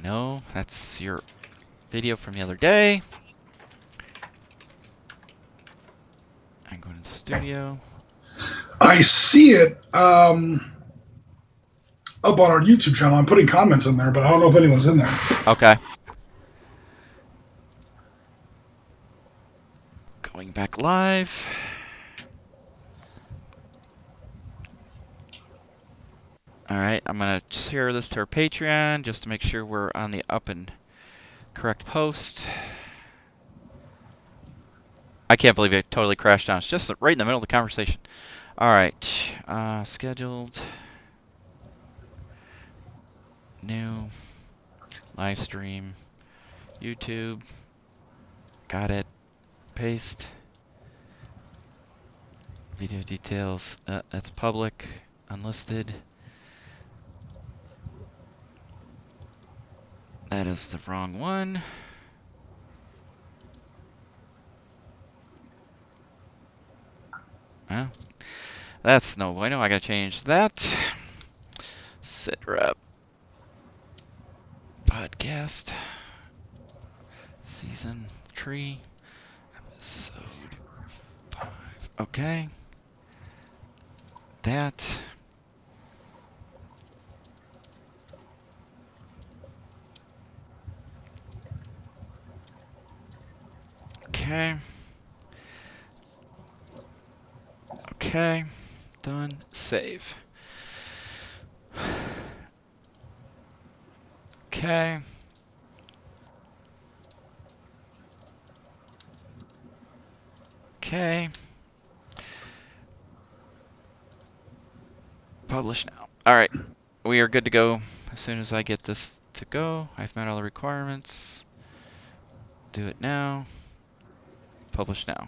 No, that's your video from the other day. I'm going to the studio. I see it up on our YouTube channel. I'm putting comments in there, but I don't know if anyone's in there. Okay. Going back live. Alright, I'm going to share this to our Patreon just to make sure we're on the up and correct post. I can't believe it totally crashed on us, just right in the middle of the conversation. Alright, scheduled. New. Live stream. YouTube. Got it. Paste. Video details. That's public. Unlisted. That is the wrong one. Well, that's no bueno. I gotta change that. SITREP. Podcast. Season 3. Episode 5. Okay. That. Okay. Okay. Done. Save. Okay. Okay. Publish now. Alright. We are good to go as soon as I get this to go. I've met all the requirements. Do it now. Publish now.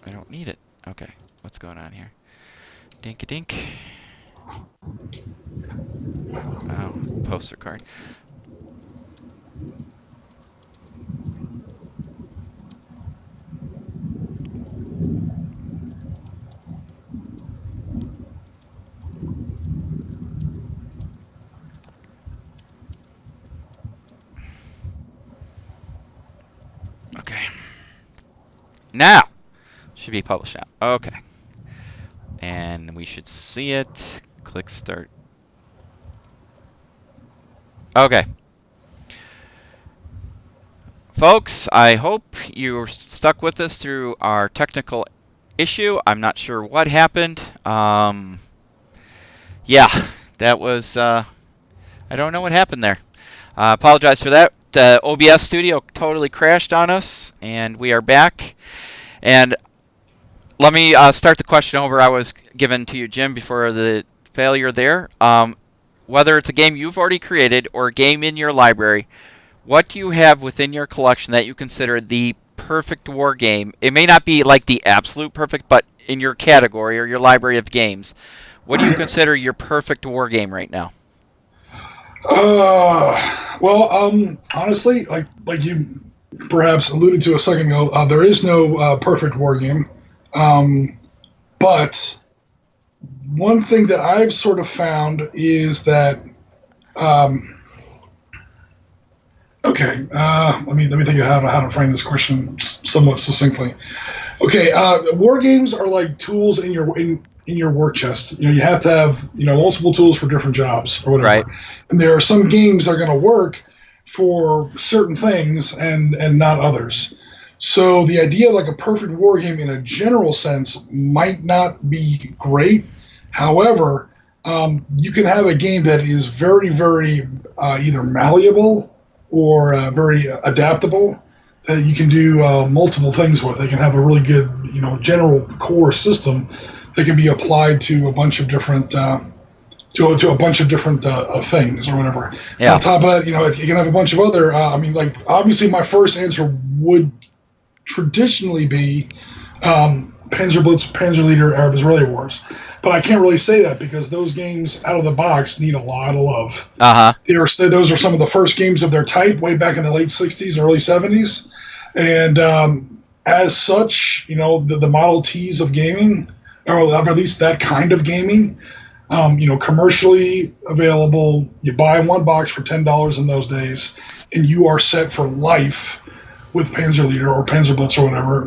I don't need it. Okay. What's going on here? Dink-a-dink. Oh, poster card. Okay. Now! Should be published now. Okay. And we should see it. Click start. Okay. Folks, I hope you're stuck with us through our technical issue. I'm not sure what happened. Yeah, that was, I don't know what happened there. Apologize for that. The OBS studio totally crashed on us, and we are back. And let me start the question over I was given to you, Jim, before the failure there. Whether it's a game you've already created or a game in your library, what do you have within your collection that you consider the perfect war game? It may not be like the absolute perfect, but in your category or your library of games, what do you consider your perfect war game right now? Honestly, like you perhaps alluded to a second ago, there is no perfect war game. But one thing that I've sort of found is that, okay, let me think of how to frame this question somewhat succinctly. Okay, war games are like tools in your work chest. You have to have multiple tools for different jobs or whatever. Right. And there are some games that are going to work for certain things and not others. So the idea of like a perfect war game in a general sense might not be great. However, you can have a game that is very, very either malleable or very adaptable. You can do multiple things with. They can have a really good, general core system that can be applied to a bunch of different to a bunch of different things or whatever. Yeah. On top of that, you can have a bunch of other. Obviously, my first answer would traditionally be Panzerblitz, Panzerleader, Arab-Israeli Wars. But I can't really say that because those games out of the box need a lot of love. Uh-huh. Those are some of the first games of their type way back in the late 60s and early 70s. And as such, the Model Ts of gaming, or at least that kind of gaming, Commercially available. You buy one box for $10 in those days, and you are set for life with Panzer or Panzerblitz or whatever.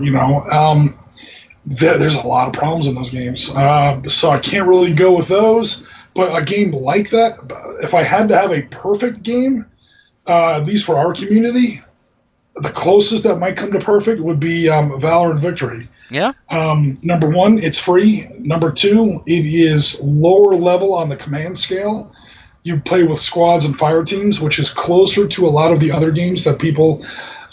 There's a lot of problems in those games, so I can't really go with those. But a game like that, if I had to have a perfect game, at least for our community, the closest that might come to perfect would be Valor and Victory. Yeah. Number one, it's free. Number two, it is lower level on the command scale. You play with squads and fire teams, which is closer to a lot of the other games that people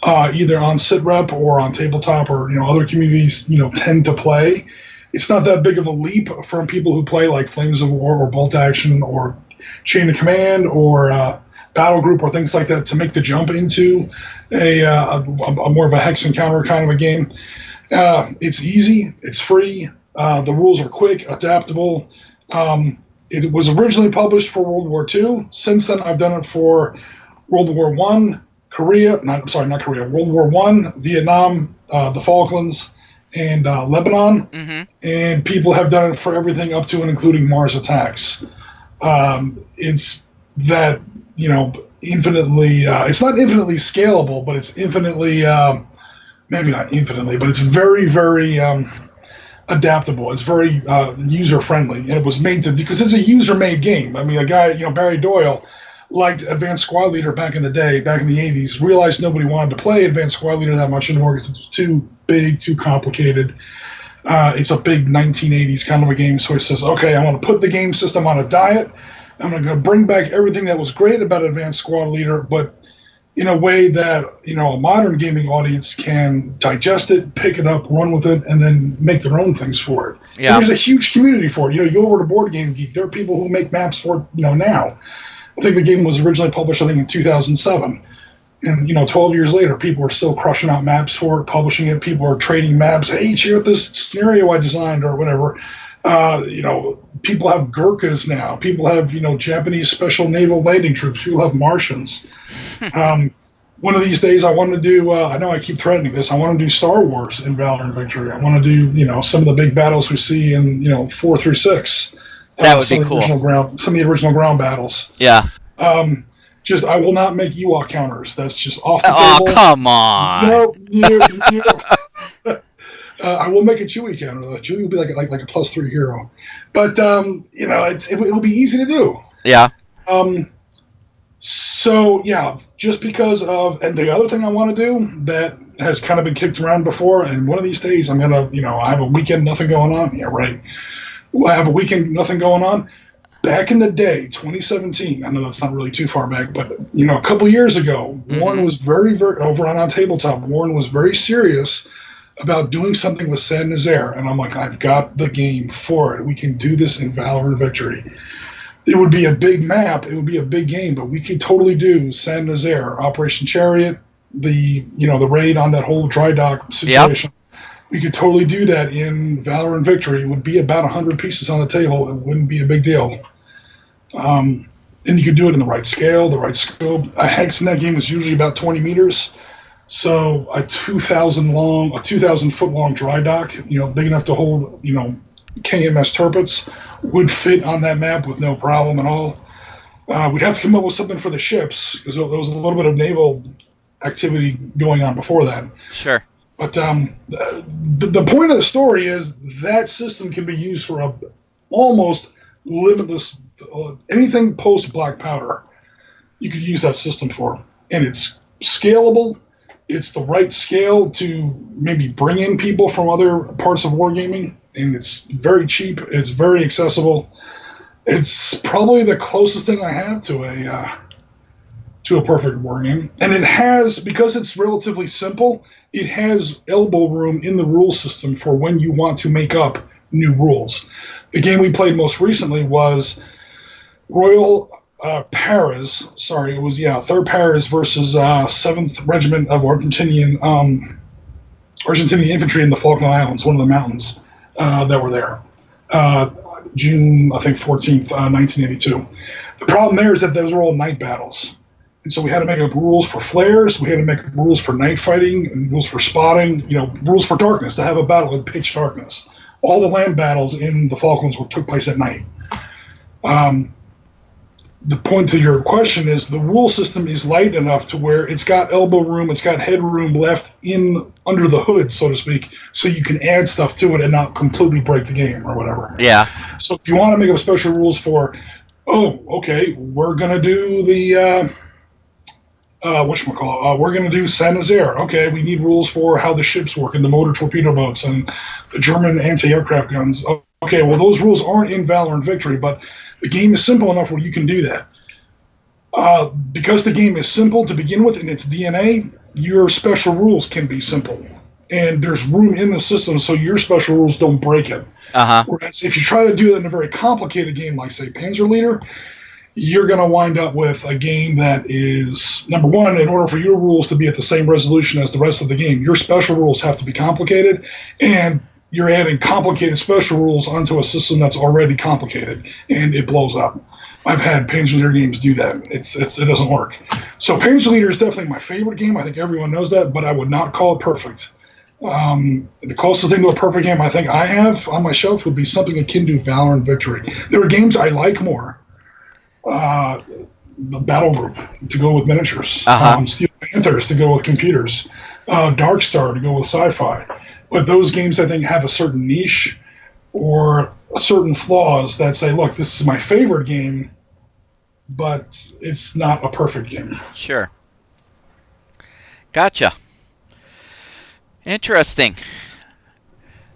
either on SITREP or on tabletop or other communities tend to play. It's not that big of a leap from people who play like Flames of War or Bolt Action or Chain of Command or Battle Group or things like that to make the jump into a more of a hex encounter kind of a game. It's easy. It's free. The rules are quick, adaptable. It was originally published for World War II. Since then, I've done it for World War One, not Korea, World War One, Vietnam, the Falklands, and Lebanon. Mm-hmm. And people have done it for everything up to and including Mars attacks. It's that, infinitely, it's not infinitely scalable, but it's infinitely, maybe not infinitely, but it's very, very adaptable. It's very user-friendly. And it was made because it's a user-made game. I mean, a guy, Barry Doyle, liked Advanced Squad Leader back in the day, back in the 80s, realized nobody wanted to play Advanced Squad Leader that much anymore because it's too big, too complicated. It's a big 1980s kind of a game, so he says, okay, I want to put the game system on a diet. I'm going to bring back everything that was great about Advanced Squad Leader, but in a way that, a modern gaming audience can digest it, pick it up, run with it, and then make their own things for it. Yeah. And there's a huge community for it. You go over to Board Game Geek, there are people who make maps for it, now. I think the game was originally published, in 2007. And, 12 years later, people are still crushing out maps for it, publishing it. People are trading maps. Hey, check out this scenario I designed or whatever. People have Gurkhas now. People have, Japanese special naval landing troops. People have Martians. One of these days I want to do, I know I keep threatening this, I want to do Star Wars in Valor and Victory. I want to do, some of the big battles we see in, 4 through 6. That would be cool. Some of the original ground battles. Yeah. I will not make Ewok counters. That's just off the table. Oh, come on. Nope. I will make a Chewie counter, though. Chewie will be like a +3 hero. But, it will be easy to do. Yeah. So, yeah, just because of... And the other thing I want to do that has kind of been kicked around before, and one of these days I'm going to, I have a weekend, nothing going on. Yeah, right. I have a weekend, nothing going on. Back in the day, 2017, I know that's not really too far back, but, a couple years ago, Warren was very, very... Over on Tabletop, Warren was very serious about doing something with San Nazaire. And I'm like, I've got the game for it. We can do this in Valor and Victory. It would be a big map. It would be a big game, but we could totally do San Nazaire, Operation Chariot, the raid on that whole dry dock situation. Yep. We could totally do that in Valor and Victory. It would be about 100 pieces on the table. It wouldn't be a big deal. And you could do it in the right scale, the right scope. A hex in that game is usually about 20 meters. So a 2,000 foot long dry dock, big enough to hold, KMS Tirpitz, would fit on that map with no problem at all. We'd have to come up with something for the ships because there was a little bit of naval activity going on before that. Sure. But the point of the story is that system can be used for almost limitless anything post Black Powder. You could use that system for, and it's scalable. It's the right scale to maybe bring in people from other parts of wargaming, and it's very cheap. It's very accessible. It's probably the closest thing I have to a perfect wargame, and it has, because it's relatively simple, it has elbow room in the rule system for when you want to make up new rules. The game we played most recently was Royal Paris, it was 3rd Paris versus 7th Regiment of Argentinian infantry in the Falkland Islands, one of the mountains that were there. June, I think, 14th, 1982. The problem there is that those were all night battles. And so we had to make up rules for flares, we had to make up rules for night fighting, and rules for spotting, rules for darkness, to have a battle in pitch darkness. All the land battles in the Falklands took place at night. The point to your question is the rule system is light enough to where it's got elbow room, it's got headroom left in under the hood, so to speak, so you can add stuff to it and not completely break the game or whatever. Yeah. So if you want to make up special rules for, okay, we're gonna do the whatchamacallit, we're gonna do Saint Nazaire. Okay, we need rules for how the ships work and the motor torpedo boats and the German anti-aircraft guns. Okay, well those rules aren't in Valor and Victory, but the game is simple enough where you can do that. Because the game is simple to begin with in its DNA, your special rules can be simple. And there's room in the system so your special rules don't break it. Uh-huh. Whereas if you try to do that in a very complicated game like, say, Panzer Leader, you're going to wind up with a game that is, number one, in order for your rules to be at the same resolution as the rest of the game, your special rules have to be complicated, and you're adding complicated special rules onto a system that's already complicated, and it blows up. I've had Panzer Leader games do that. It doesn't work. So Panzer Leader is definitely my favorite game. I think everyone knows that, but I would not call it perfect. The closest thing to a perfect game I think I have on my shelf would be something akin to Valor and Victory. There are games I like more. The Battle Group to go with miniatures. Steel Panthers to go with computers. Dark Star to go with sci-fi. But those games, I think, have a certain niche or certain flaws that say, look, this is my favorite game, but it's not a perfect game. Sure. Gotcha. Interesting.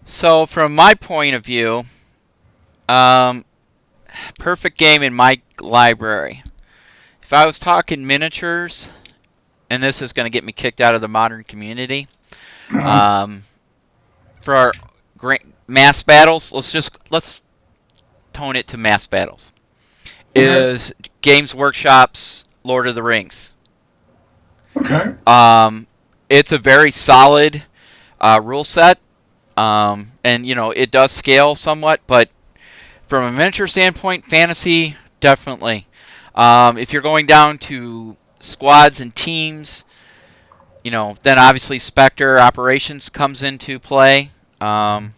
So, from my point of view, perfect game in my library. If I was talking miniatures, and this is going to get me kicked out of the modern community, for our mass battles, let's tone it to mass battles. Is Games Workshop's Lord of the Rings. Okay. It's a very solid rule set, and it does scale somewhat, but from a miniature standpoint, fantasy, definitely. If you're going down to squads and teams, then obviously Spectre Operations comes into play. And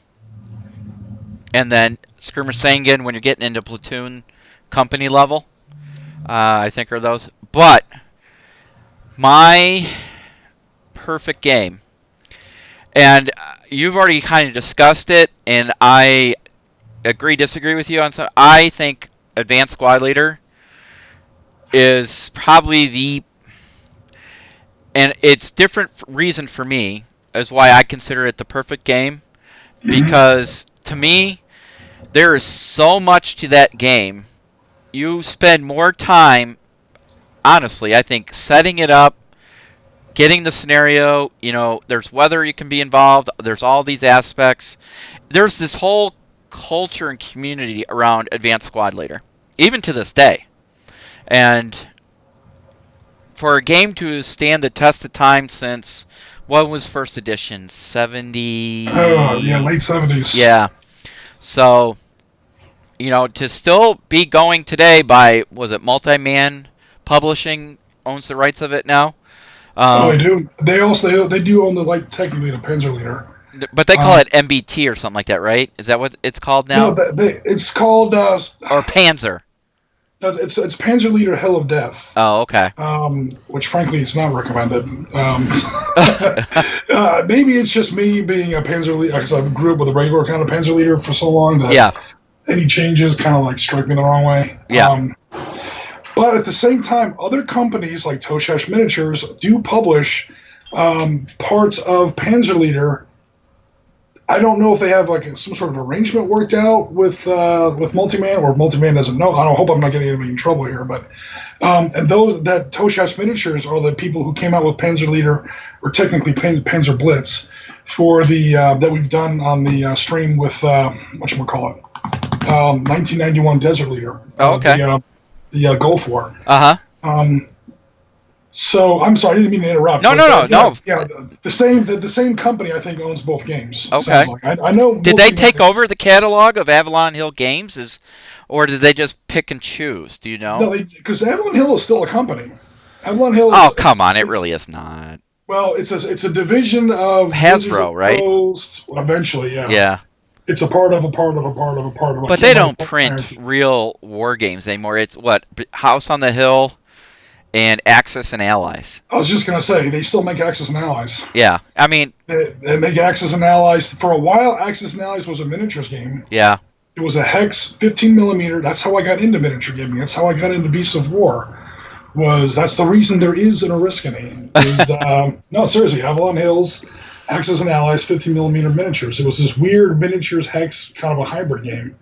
then Skirmish Sangan when you're getting into platoon company level, I think are those. But my perfect game, and you've already kind of discussed it, and I disagree with you on some. I think Advanced Squad Leader is probably and it's different reason for me is why I consider it the perfect game, because to me there is so much to that game. You spend more time, honestly, I think, setting it up, getting the scenario. There's weather you can be involved. There's all these aspects. There's this whole culture and community around Advanced Squad Leader, even to this day. And for a game to stand the test of time since, what was first edition? 70? Oh, yeah, late 70s. Yeah. So, to still be going today by, was it Multi-Man Publishing owns the rights of it now? They do. They do own technically the Panzer Leader. But they call it MBT or something like that, right? Is that what it's called now? No, it's called... or Panzer. No, it's Panzer Leader Hill of Death. Oh, okay. Which, frankly, is not recommended. Maybe it's just me being a Panzer Leader, because I grew up with a regular kind of Panzer Leader for so long that any changes kind of strike me the wrong way. Yeah. But at the same time, other companies like Toshash Miniatures do publish parts of Panzer Leader. I don't know if they have some sort of arrangement worked out with Multiman, or if Multiman doesn't know. I don't hope I'm not getting anybody in trouble here, but and those that Toshash Miniatures are the people who came out with Panzer Leader, or technically Panzer Blitz, for the that we've done on the stream with whatchamacallit, 1991 Desert Leader. Oh, okay. The Gulf War. So I'm sorry, I didn't mean to interrupt. No. Yeah, the same company I think owns both games. Okay. I know. Did they take over the catalog of Avalon Hill Games, or did they just pick and choose? Do you know? No, because Avalon Hill is still a company. Avalon Hill. Oh, come on! It really is not. Well, it's a division of Hasbro, right? Eventually, yeah. Yeah. It's a part of a part of a part of a part of. I But can't they remember don't what print hierarchy. real war games anymore. It's what House on the Hill and Axis and Allies. I was just gonna say they still make Axis and Allies. Yeah, I mean, They make Axis and Allies for a while. Axis and Allies was a miniatures game. yeah, It was a hex 15 millimeter. That's how I got into miniature gaming. That's how I got into Beasts of War. That's the reason there is an Oriskany. No, seriously, Avalon Hills, Axis and Allies, 15 millimeter miniatures. It was this weird miniatures hex kind of a hybrid game.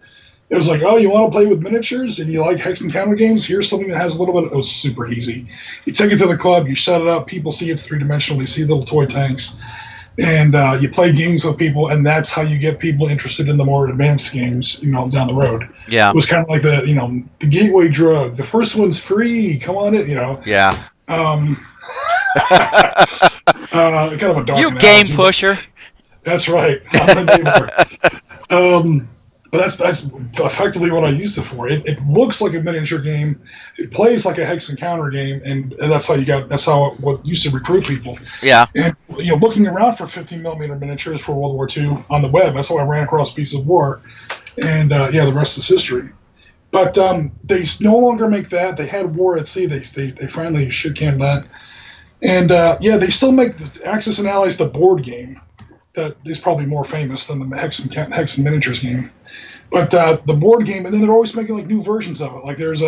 It was like, oh, you want to play with miniatures and you like hex and counter games? Here's something that has a little bit. It was super easy. You take it to the club, you set it up. People see it's 3 dimensional. They see little toy tanks, and you play games with people, and that's how you get people interested in the more advanced games. Down the road. yeah, It was kind of like the gateway drug. The first one's free. Come on in. yeah. Um, kind of a dark You game analogy. pusher. That's right. I'm the neighbor. But that's effectively what I used it for. It looks like a miniature game. It plays like a hex and counter game, and that's how what used to recruit people. Yeah, And looking around for 15 millimeter miniatures for World War II on the web, that's how I ran across Beasts of War, and the rest is history. But they no longer make that. They had War at Sea. They finally shit canned that, and they still make the Axis and Allies the board game. That is probably more famous than the Hex and Miniatures game. But the board game, and then they're always making like new versions of it. Like there's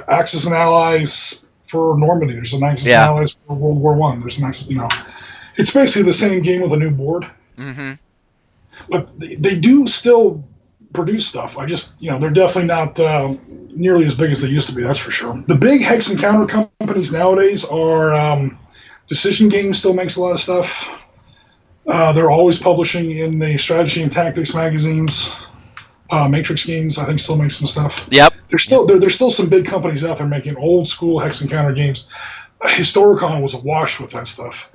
Axis and Allies for Normandy. There's an Axis and Allies for World War One. There's an Axis, it's basically the same game with a new board. mm-hmm. But they do still produce stuff. I just, they're definitely not nearly as big as they used to be. That's for sure. The big hex and counter companies nowadays are Decision Games. Still makes a lot of stuff. They're always publishing in the strategy and tactics magazines. Matrix Games, I think, still makes some stuff. Yep. There's still some big companies out there making old school hex and counter games. Historicon was awash with that stuff.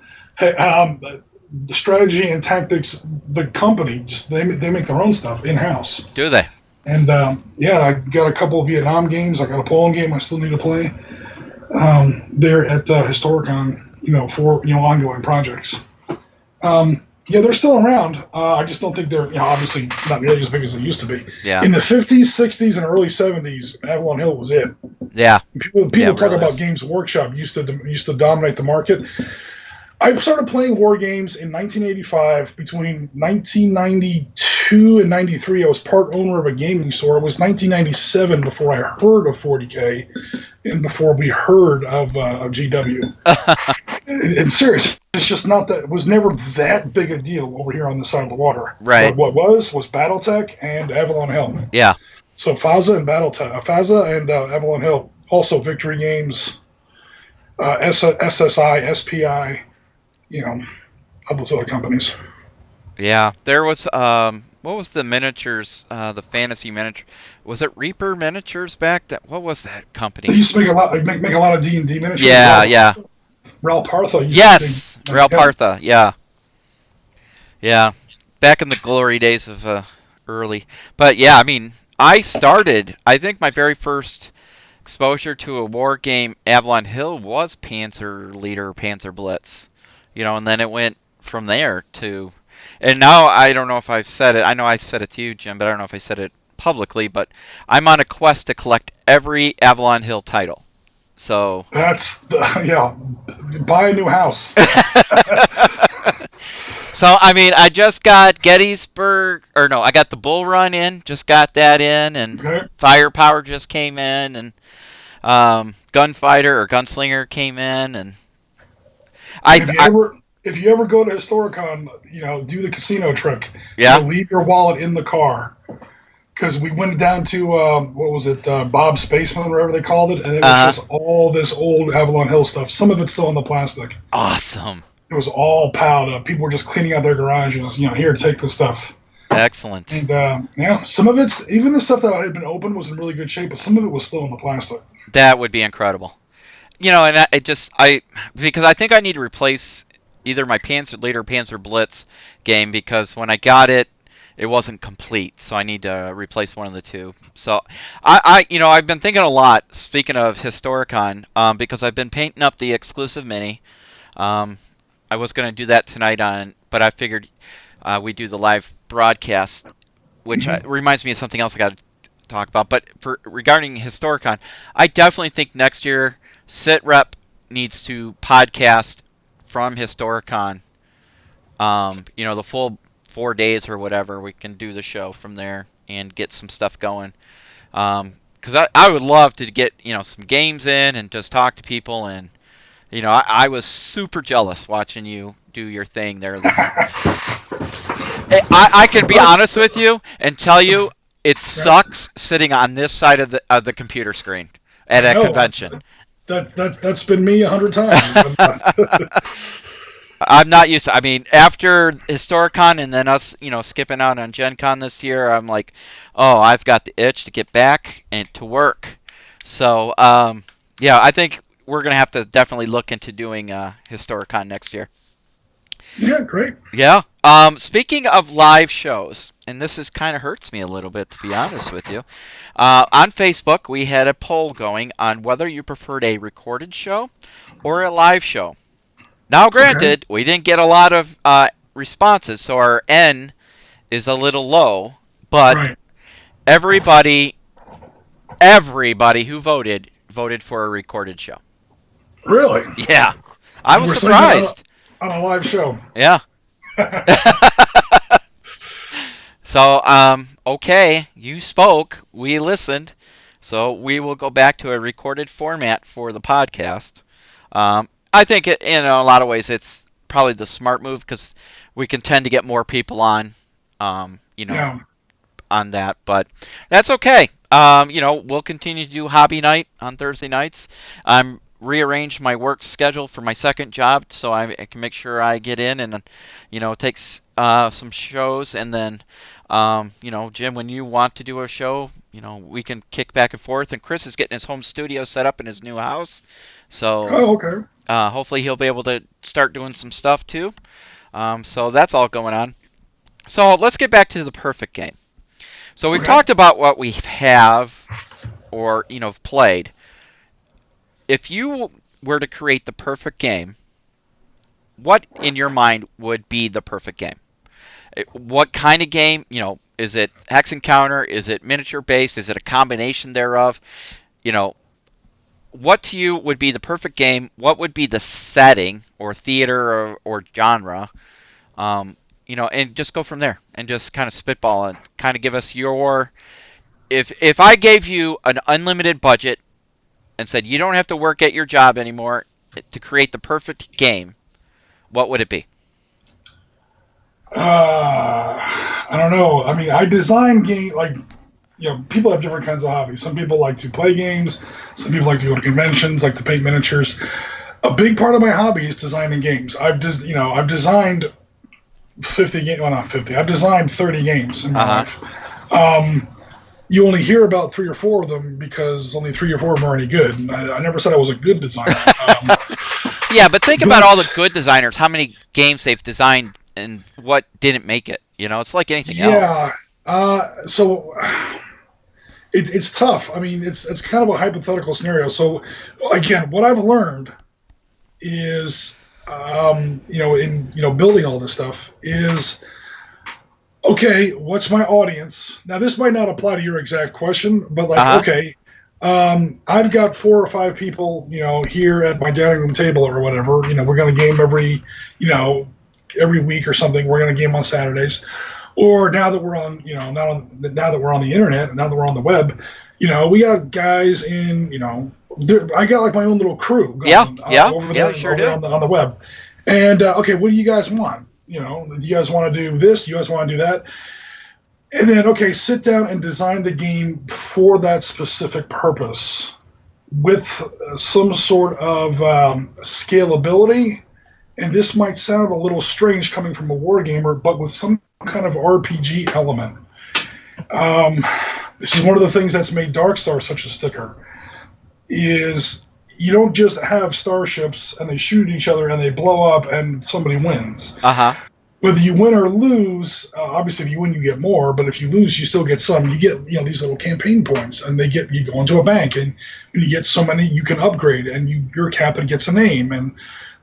The strategy and tactics, the company, just they make their own stuff in house. Do they? And I got a couple of Vietnam games. I got a Poland game I still need to play. They're at Historicon, for ongoing projects. They're still around. I just don't think they're, obviously not nearly as big as they used to be. Yeah. In the 50s, 60s, and early 70s, Avalon Hill was it. Yeah. People talk really about is. Games Workshop used to dominate the market. I started playing war games in 1985. Between 1992 and 93, I was part owner of a gaming store. It was 1997 before I heard of 40K and before we heard of GW. And serious, it's just not that. It was never that big a deal over here on this side of the water. Right. But what was BattleTech and Avalon Hill. Yeah. So FASA and FASA and Avalon Hill. Also Victory Games, SSI, SPI. All those other companies. Yeah. There was what was the miniatures? The fantasy miniature. Was it Reaper Miniatures back? What was that company? They used to make make a lot of D&D miniatures. Yeah. Ralph Partha. Yes, Ralph Partha. Yeah. Yeah. Back in the glory days of early. But yeah, I mean, I think my very first exposure to a war game, Avalon Hill, was Panzer Leader, Panzer Blitz. And then it went from there to, and now I don't know if I've said it. I know I said it to you, Jim, but I don't know if I said it publicly. But I'm on a quest to collect every Avalon Hill title. So that's buy a new house. So I mean, I just got Gettysburg, or no, I got the Bull Run in. Just got that in, and Okay. Firepower just came in, and Gunfighter or Gunslinger came in, and if you ever go to Historicon, do the casino trick. Yeah. Leave your wallet in the car. Because we went down to, what was it, Bob's Spaceman, whatever they called it, and it was just all this old Avalon Hill stuff. Some of it's still in the plastic. Awesome. It was all piled up. People were just cleaning out their garages, here, take this stuff. Excellent. And, some of it's, even the stuff that had been opened was in really good shape, but some of it was still in the plastic. That would be incredible. And because I think I need to replace either my Panzer Leader or Panzer Blitz game, because when I got it, it wasn't complete, so I need to replace one of the two. So I've been thinking a lot, speaking of Historicon, because I've been painting up the exclusive mini. I was going to do that tonight but I figured we'd do the live broadcast, which reminds me of something else I got to talk about. But regarding Historicon, I definitely think next year SITREP needs to podcast from Historicon. The full 4 days or whatever, we can do the show from there and get some stuff going. Because I would love to get some games in and just talk to people. And I was super jealous watching you do your thing there. I can be honest with you and tell you it sucks sitting on this side of the computer screen at a convention. That's been me 100 times. I'm not used to. I mean, after Historicon and then us, skipping out on Gen Con this year, I'm like, oh, I've got the itch to get back and to work. So, I think we're gonna have to definitely look into doing Historicon next year. Yeah, great. Yeah. Speaking of live shows, and this is kind of hurts me a little bit, to be honest with you. On Facebook, we had a poll going on whether you preferred a recorded show or a live show. Now, granted, we didn't get a lot of responses, so our N is a little low, but everybody who voted for a recorded show. Really? Yeah. I was surprised. On a live show. Yeah. So, okay, you spoke, we listened, so we will go back to a recorded format for the podcast. I think in a lot of ways it's probably the smart move because we can tend to get more people on, on that. But that's okay. We'll continue to do hobby night on Thursday nights. I'm rearranged my work schedule for my second job so I can make sure I get in and take some shows, and then Jim, when you want to do a show, we can kick back and forth. And Chris is getting his home studio set up in his new house, so hopefully he'll be able to start doing some stuff too. So that's all going on. So let's get back to the perfect game. So we've talked about what we have or played. If you were to create the perfect game, what in your mind would be the perfect game? What kind of game? Is it hex encounter? Is it miniature based? Is it a combination thereof? What to you would be the perfect game? What would be the setting or theater or genre? And just go from there and just kind of spitball and kind of give us your. If I gave you an unlimited budget and said you don't have to work at your job anymore to create the perfect game, what would it be? I don't know. I mean, I design game people have different kinds of hobbies. Some people like to play games. Some people like to go to conventions, like to paint miniatures. A big part of my hobby is designing games. I've designed 50 games. Well, not 50. I've designed 30 games in my life. You only hear about 3 or 4 of them because only 3 or 4 of them are any good. And I never said I was a good designer. Yeah, but think about all the good designers, how many games they've designed and what didn't make it. It's like anything else. Yeah. So it's tough. I mean, it's kind of a hypothetical scenario. So again, what I've learned is, in building all this stuff is, okay, what's my audience? Now, this might not apply to your exact question, but okay, I've got 4 or 5 people, here at my dining room table or whatever. We're going to game every week or something. We're going to game on Saturdays. Or now that we're on, now that we're on the internet, now that we're on the web, we got guys in, I got like my own little crew. Over there, sure do. On the web. And, okay, what do you guys want? Do you guys want to do this? Do you guys want to do that? And then, okay, sit down and design the game for that specific purpose with some sort of scalability. And this might sound a little strange coming from a wargamer, but with some kind of RPG element. This is one of the things that's made Darkstar such a sticker, is you don't just have starships and they shoot each other and they blow up and somebody wins. Whether you win or lose, obviously if you win you get more, but if you lose you still get some. You get these little campaign points, and you go into a bank and you get so many you can upgrade, and your captain gets a name, and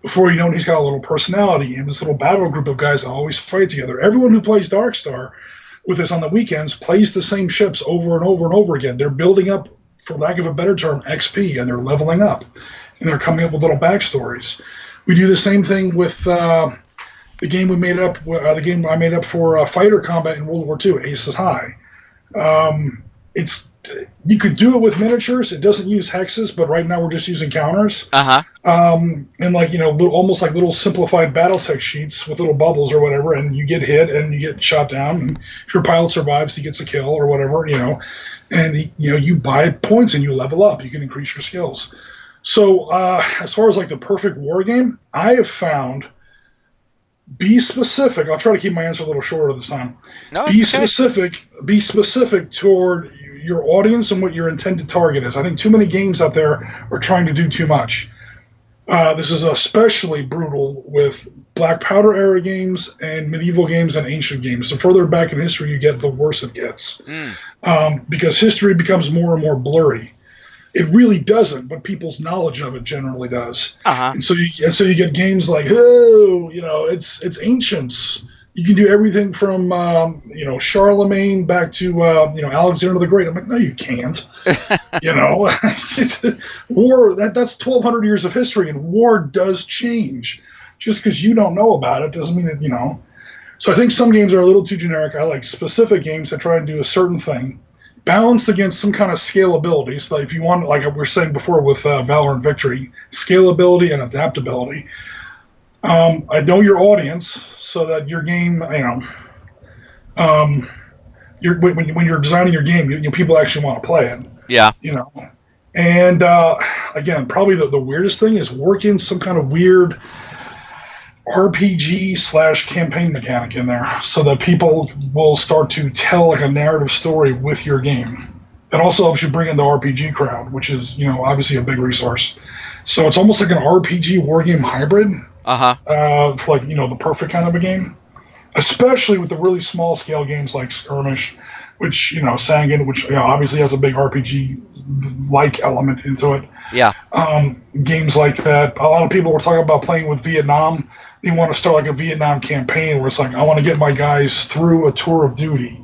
Before you know it, he's got a little personality and this little battle group of guys that always fight together. Everyone who plays Darkstar with us on the weekends plays the same ships over and over and over again. They're building up, for lack of a better term, XP, and they're leveling up, and they're coming up with little backstories. We do the same thing with the game we made up, the game I made up for fighter combat in World War II, Aces High. It's You could do it with miniatures. It doesn't use hexes, but right now we're just using counters. And like almost like little simplified BattleTech sheets with little bubbles or whatever, and you get hit and you get shot down. And if your pilot survives, he gets a kill or whatever. And you buy points and you level up. You can increase your skills. So as far as like the perfect war game, I have found. Be specific. I'll try to keep my answer a little shorter this time. No, be specific. Be specific toward your audience and what your intended target is. I think too many games out there are trying to do too much. This is especially brutal with Black Powder era games and medieval games and ancient games. The further back in history you get, the worse it gets. Because history becomes more and more blurry. It really doesn't, but people's knowledge of it generally does. And so you get games like, it's ancients. You can do everything from Charlemagne back to Alexander the Great. I'm like, no, you can't. War that's 1,200 years of history, and war does change. Just because you don't know about it doesn't mean that So I think some games are a little too generic. I like specific games that try and do a certain thing, balanced against some kind of scalability. So if you want, like we were saying before with Valor and Victory, scalability and adaptability. I know your audience, so that your game, when you're designing your game, people actually want to play it. Yeah. And again, probably the weirdest thing is work in some kind of weird RPG/campaign mechanic in there, so that people will start to tell like a narrative story with your game. That also helps you bring in the RPG crowd, which is obviously a big resource. So it's almost like an RPG wargame hybrid. For like the perfect kind of a game, especially with the really small scale games like Skirmish, which Sangan, which obviously has a big RPG like element into it. Yeah. Games like that. A lot of people were talking about playing with Vietnam. They want to start like a Vietnam campaign where it's like, I want to get my guys through a tour of duty.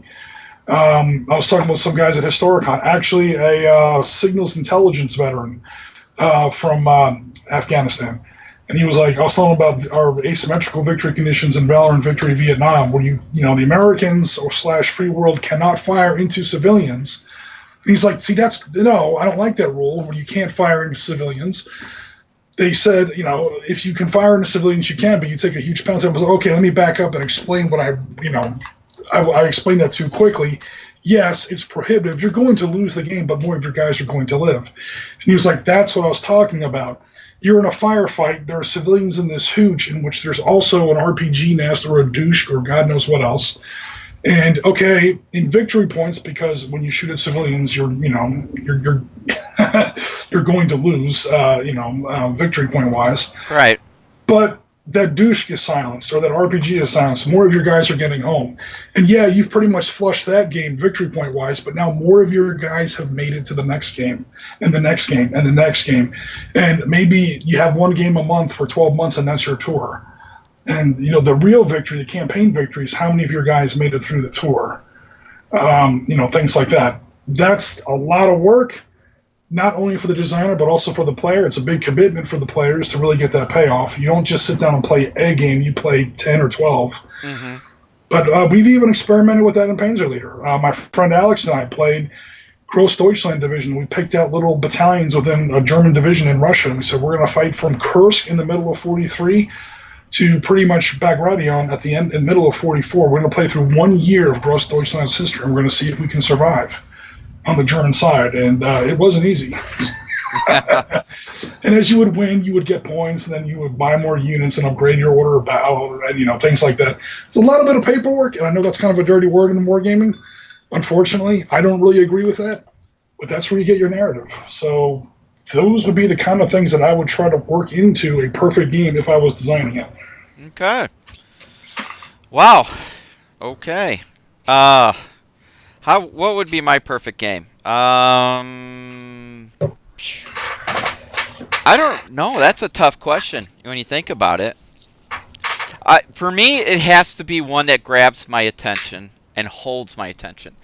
I was talking with some guys at Historicon, actually a signals intelligence veteran from Afghanistan. And he was like, I was telling him about our asymmetrical victory conditions in Valor and Victory Vietnam, where the Americans / free world cannot fire into civilians. And he's like, see, I don't like that rule where you can't fire into civilians. They said, if you can fire into civilians, you can, but you take a huge penalty. I was like, okay, let me back up and explain what I explained that too quickly. Yes, it's prohibitive. You're going to lose the game, but more of your guys are going to live. And he was like, that's what I was talking about. You're in a firefight. There are civilians in this hooch in which there's also an RPG nest or a douche or God knows what else. And okay, in victory points, because when you shoot at civilians, you're you're going to lose, victory point wise. Right. But that douche gets silenced, or that RPG is silenced. More of your guys are getting home. And yeah, you've pretty much flushed that game victory point wise, but now more of your guys have made it to the next game, and the next game, and the next game. And maybe you have one game a month for 12 months, and that's your tour. And, the real victory, the campaign victory, is how many of your guys made it through the tour. Things like that. That's a lot of work. Not only for the designer, but also for the player. It's a big commitment for the players to really get that payoff. You don't just sit down and play a game, you play 10 or 12. Mm-hmm. But we've even experimented with that in Panzerleader. My friend Alex and I played Großdeutschland Division. We picked out little battalions within a German division in Russia, and we said, we're going to fight from Kursk in the middle of 43 to pretty much Bagration at the end, in the middle of 44. We're going to play through 1 year of Großdeutschland's history, and we're going to see if we can survive on the German side, and it wasn't easy. And as you would win, you would get points, and then you would buy more units and upgrade your order of battle, and things like that. It's a lot of bit of paperwork, and I know that's kind of a dirty word in wargaming. Unfortunately, I don't really agree with that, but that's where you get your narrative. So those would be the kind of things that I would try to work into a perfect game if I was designing it. Okay. Wow. Okay. What would be my perfect game? I don't know. That's a tough question when you think about it. For me, it has to be one that grabs my attention and holds my attention.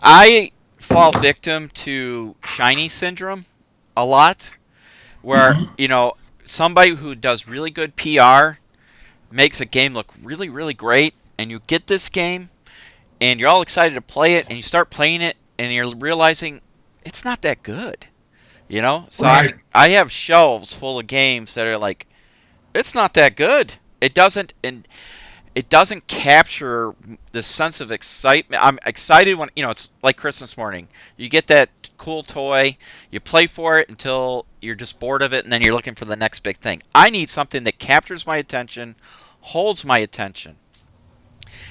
I fall victim to shiny syndrome a lot, where Mhm. somebody who does really good PR makes a game look really, really great, and you get this game, and you're all excited to play it, and you start playing it, and you're realizing it's not that good. So I Right. mean, I have shelves full of games that are like, it's not that good. It doesn't capture the sense of excitement. I'm excited when it's like Christmas morning. You get that cool toy, you play for it until you're just bored of it, and then you're looking for the next big thing. I need something that captures my attention, holds my attention.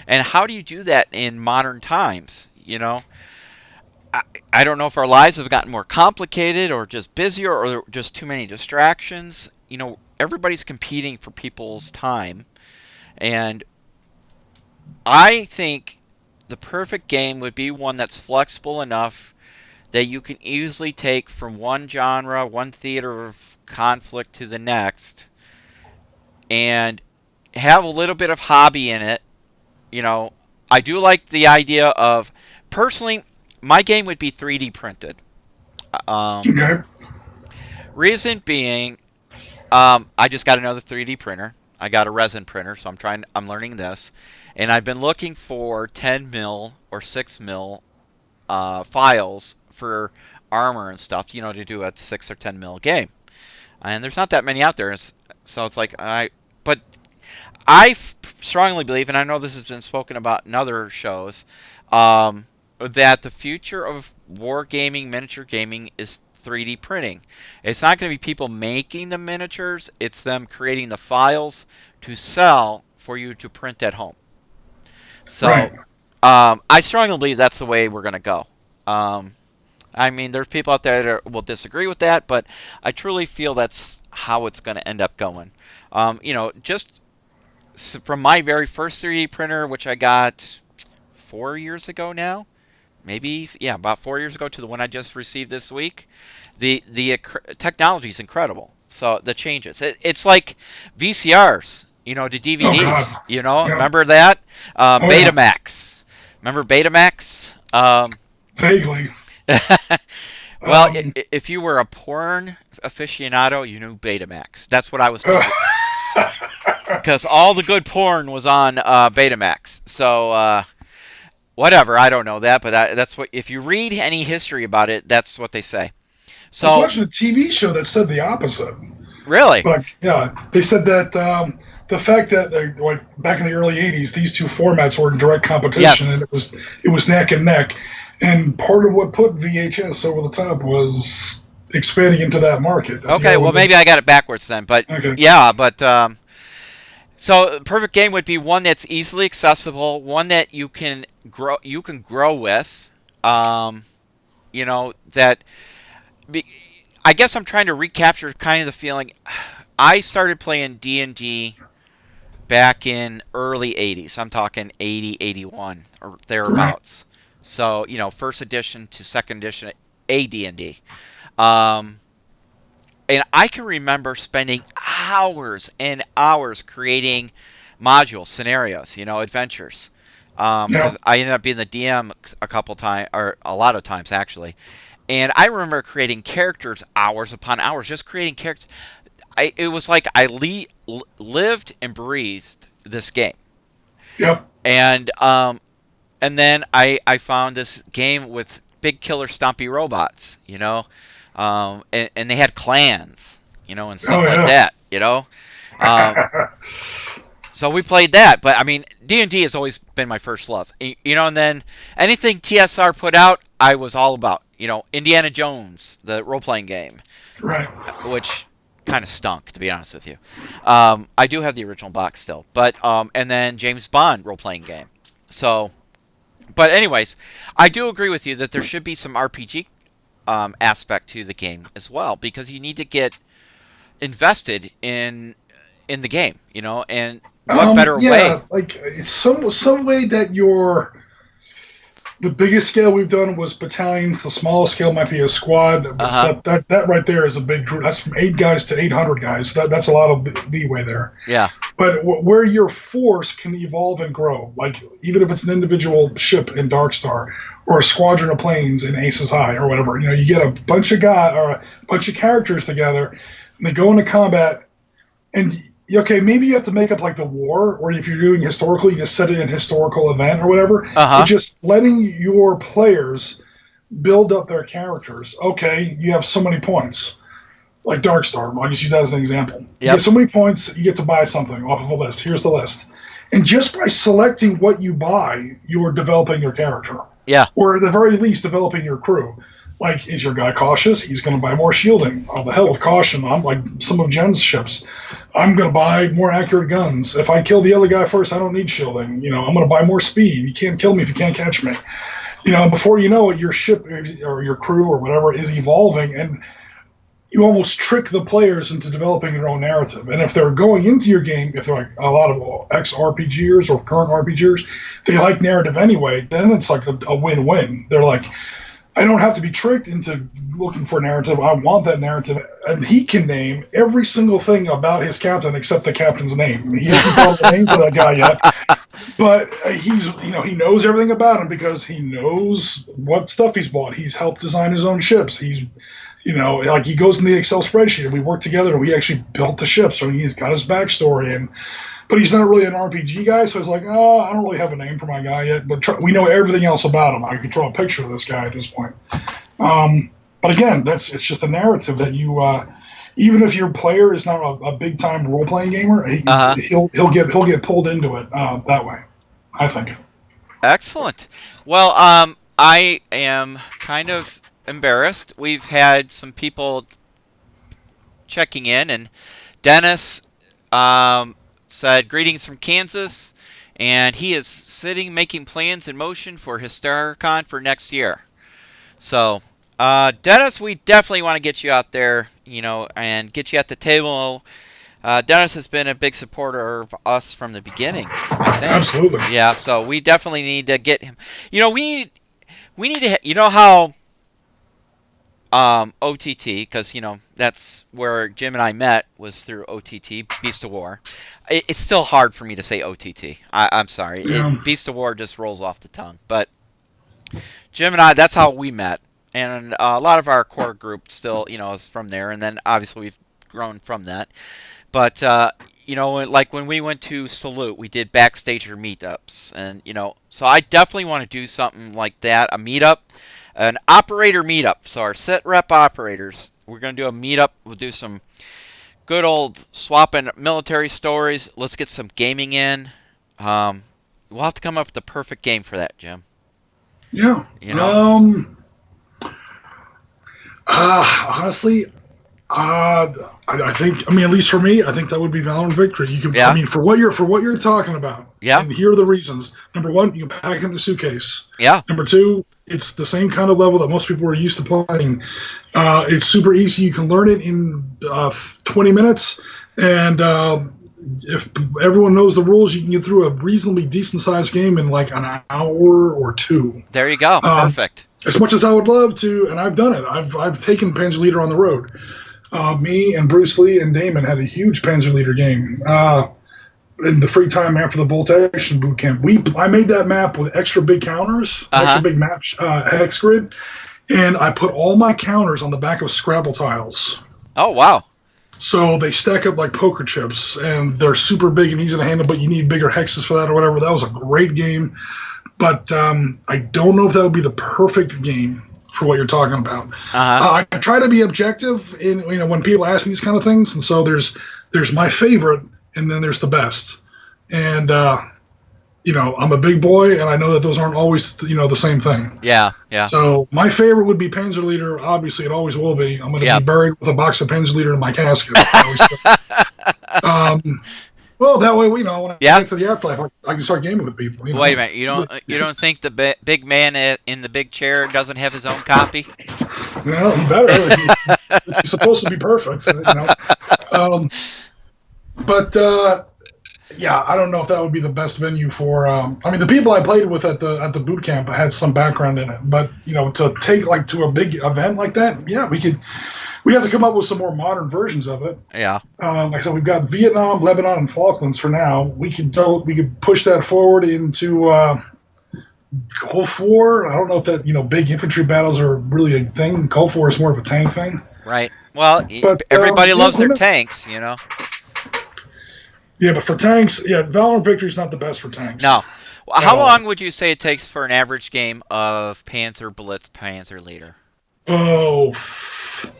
And how do you do that in modern times? I, I don't know if our lives have gotten more complicated or just busier or just too many distractions. Everybody's competing for people's time. And I think the perfect game would be one that's flexible enough that you can easily take from one genre, one theater of conflict to the next, and have a little bit of hobby in it. You know, I do like the idea of, personally, my game would be 3D printed. Um, Okay. Reason being, I just got another 3D printer. I got a resin printer, so I'm learning this, and I've been looking for 10 mil or 6 mil files for armor and stuff, to do a 6 or 10 mil game. And there's not that many out there, so it's like but strongly believe, and I know this has been spoken about in other shows, that the future of wargaming, miniature gaming, is 3D printing. It's not going to be people making the miniatures; it's them creating the files to sell for you to print at home. So, Right. I strongly believe that's the way we're going to go. Um, I mean, there's people out there that will disagree with that, but I truly feel that's how it's going to end up going. Just from my very first 3D printer, which I got 4 years ago now, maybe, yeah, about 4 years ago, to the one I just received this week, the technology is incredible. So the changes, it's like VCRs, to Oh God. DVDs. Yeah. Remember that? Oh yeah. Betamax. Remember Betamax? Vaguely. Well, Um, if you were a porn aficionado, you knew Betamax. That's what I was told. Because all the good porn was on Betamax. So whatever, I don't know that, but that's what. If you read any history about it, that's what they say. I was So watching a TV show that said the opposite. really, But yeah, they said that the fact that like back in the early '80s, these two formats were in direct competition, and yes. it was neck and neck. And part of what put VHS over the top was expanding into that market. I think Okay, that well would have maybe I got it backwards then, but been okay. yeah, but so perfect game would be one that's easily accessible, one that you can grow with. Um, that I guess I'm trying to recapture kind of the feeling. I started playing D&D back in early 80s. I'm talking 80, 81 or Right. thereabouts. So, first edition to second edition AD&D. Um, and I can remember spending hours and hours creating modules, scenarios, adventures. Yeah. Because I ended up being the DM a couple times, or a lot of times actually. And I remember creating characters hours upon hours, just creating characters. It was like I lived and breathed this game. Yep. And then I found this game with big killer stompy robots, and they had clans, and Oh stuff like yeah. that. Um, so we played that, but I mean, D&D has always been my first love, and then anything TSR put out, I was all about. Indiana Jones, the role playing game, Right. which kind of stunk, to be honest with you. I do have the original box still, but and then James Bond role playing game. So, but anyways, I do agree with you that there should be some RPG aspect to the game as well, because you need to get invested in the game, and what better way? Yeah. Like it's some way that you're The biggest scale we've done was battalions. The smallest scale might be a squad. But that right there is a big group. That's from 8 guys to 800 guys. That's a lot of leeway there. Yeah. But where your force can evolve and grow, like even if it's an individual ship in Darkstar or a squadron of planes in Aces High or whatever, you get a bunch of characters together, and they go into combat. And okay, maybe you have to make up like the war, or if you're doing historical, you just set it in historical event or whatever. But just letting your players build up their characters. Okay, you have so many points. Like Darkstar, I'll just use that as an example. You get so many points, you get to buy something off of a list. Here's the list. And just by selecting what you buy, you're developing your character. Yeah. Or at the very least, developing your crew. Like, is your guy cautious? He's going to buy more shielding. Oh, the hell with caution. I'm like some of Jen's ships. I'm going to buy more accurate guns. If I kill the other guy first, I don't need shielding. I'm going to buy more speed. You can't kill me if you can't catch me. Before you know it, your ship or your crew or whatever is evolving, and you almost trick the players into developing their own narrative. And if they're going into your game, if they're like a lot of ex-RPGers or current RPGers, they like narrative anyway, then it's like a win-win. They're like, I don't have to be tricked into looking for a narrative. I want that narrative. And he can name every single thing about his captain except the captain's name. I mean, he hasn't thought of a name for that guy yet. But he knows everything about him because he knows what stuff he's bought. He's helped design his own ships. He's like he goes in the Excel spreadsheet and we work together and we actually built the ship. So he's got his backstory but he's not really an RPG guy. So it's like, oh, I don't really have a name for my guy yet, but we know everything else about him. I could draw a picture of this guy at this point. But again, it's just a narrative that you, even if your player is not a big time role playing gamer, he'll get pulled into it that way, I think. Excellent. Well, I am kind of embarrassed. We've had some people checking in, and Dennis said greetings from Kansas, and he is sitting making plans in motion for HysteriaCon for next year. So Dennis, we definitely want to get you out there, and get you at the table. Dennis has been a big supporter of us from the beginning, I think. Absolutely. Yeah, so we definitely need to get him. We need to, how OTT, because, that's where Jim and I met, was through OTT, Beast of War. It's still hard for me to say OTT. I'm sorry. Yeah. Beast of War just rolls off the tongue. But Jim and I, that's how we met. And a lot of our core group still, is from there. And then, obviously, we've grown from that. But, like when we went to Salute, we did backstager meetups. And, so I definitely want to do something like that, a meetup. An operator meetup. So our SITREP operators, we're going to do a meetup. We'll do some good old swapping military stories. Let's get some gaming in. We'll have to come up with the perfect game for that, Jim. Yeah. Honestly, I think, at least for me, I think that would be Valorant Victory. You can, Yeah. For what you're talking about. Yeah. And here are the reasons. Number one, you can pack it in a suitcase. Yeah. Number two, it's the same kind of level that most people are used to playing. It's super easy. You can learn it in 20 minutes, and if everyone knows the rules, you can get through a reasonably decent-sized game in like an hour or two. There you go. Perfect. As much as I would love to, and I've done it. I've taken Panzer Leader on the road. Me and Bruce Lee and Damon had a huge Panzer Leader game. In the free time after the Bolt Action Boot Camp, I made that map with extra big counters, extra big map hex grid, and I put all my counters on the back of Scrabble tiles. Oh, wow. So they stack up like poker chips, and they're super big and easy to handle, but you need bigger hexes for that or whatever. That was a great game, but I don't know if that would be the perfect game for what you're talking about. I try to be objective in when people ask me these kind of things, and so there's my favorite, and then there's the best. And I'm a big boy, and I know that those aren't always the same thing. Yeah, yeah. So my favorite would be Panzer Leader. Obviously, it always will be. I'm going to be buried with a box of Panzer Leader in my casket. Well, that way, when I get to the afterlife, I can start gaming with people. Wait a minute, you don't think the big man in the big chair doesn't have his own copy? No, he better. He's supposed to be perfect. But Yeah, I don't know if that would be the best venue for. I mean, the people I played with at the boot camp had some background in it, but to take like to a big event like that, yeah, we could. We have to come up with some more modern versions of it. Yeah. Like I said, we've got Vietnam, Lebanon, and Falklands for now. We could push that forward into Gulf War. I don't know if that big infantry battles are really a thing. Gulf War is more of a tank thing. Right. Well, But everybody loves who their knows? tanks, Yeah, but for tanks, yeah, Valor and Victory is not the best for tanks No. Well, at how all. long would you say it takes for an average game of Panzer Blitz Panzer Leader? Oh,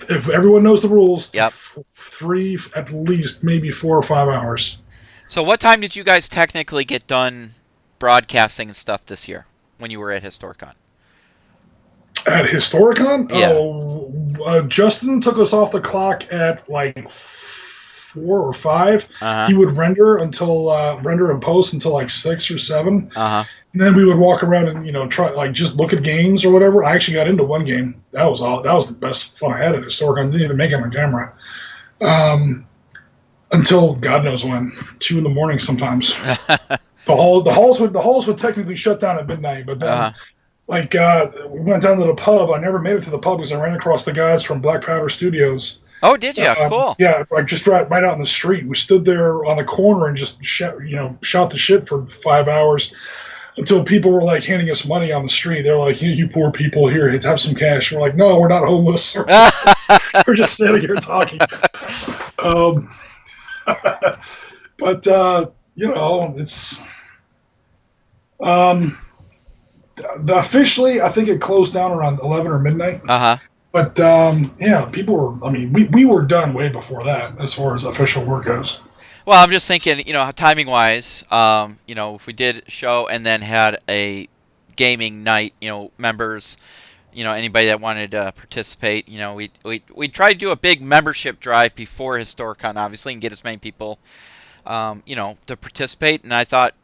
if everyone knows the rules, Yep. three at least, maybe 4 or 5 hours. So what time did you guys technically get done broadcasting and stuff this year when you were at Historicon? At Historicon, Yeah. Justin took us off the clock at like 4 or 5. Uh-huh. He would render and post until like 6 or 7, Uh-huh. and then we would walk around and try like just look at games or whatever. I actually got into one game. That was all. That was the best fun I had at Historicon. Didn't even make it on camera. Until God knows when, 2 in the morning sometimes. The halls would technically shut down at midnight, but then Uh-huh. we went down to the pub. I never made it to the pub because I ran across the guys from Black Powder Studios. Oh, did you? Cool. Yeah, like just right out in the street. We stood there on the corner and just shot the shit for 5 hours until people were like handing us money on the street. They're like, "You poor people, here, have some cash." We're like, "No, we're not homeless. We're just standing here talking." Um, but it's officially, I think it closed down around 11 or midnight. Uh-huh. But yeah, people were. I mean, we were done way before that as far as official work goes. Well, I'm just thinking, timing wise, if we did a show and then had a gaming night, members, anybody that wanted to participate, we try to do a big membership drive before Historicon, obviously, and get as many people, to participate. And I thought,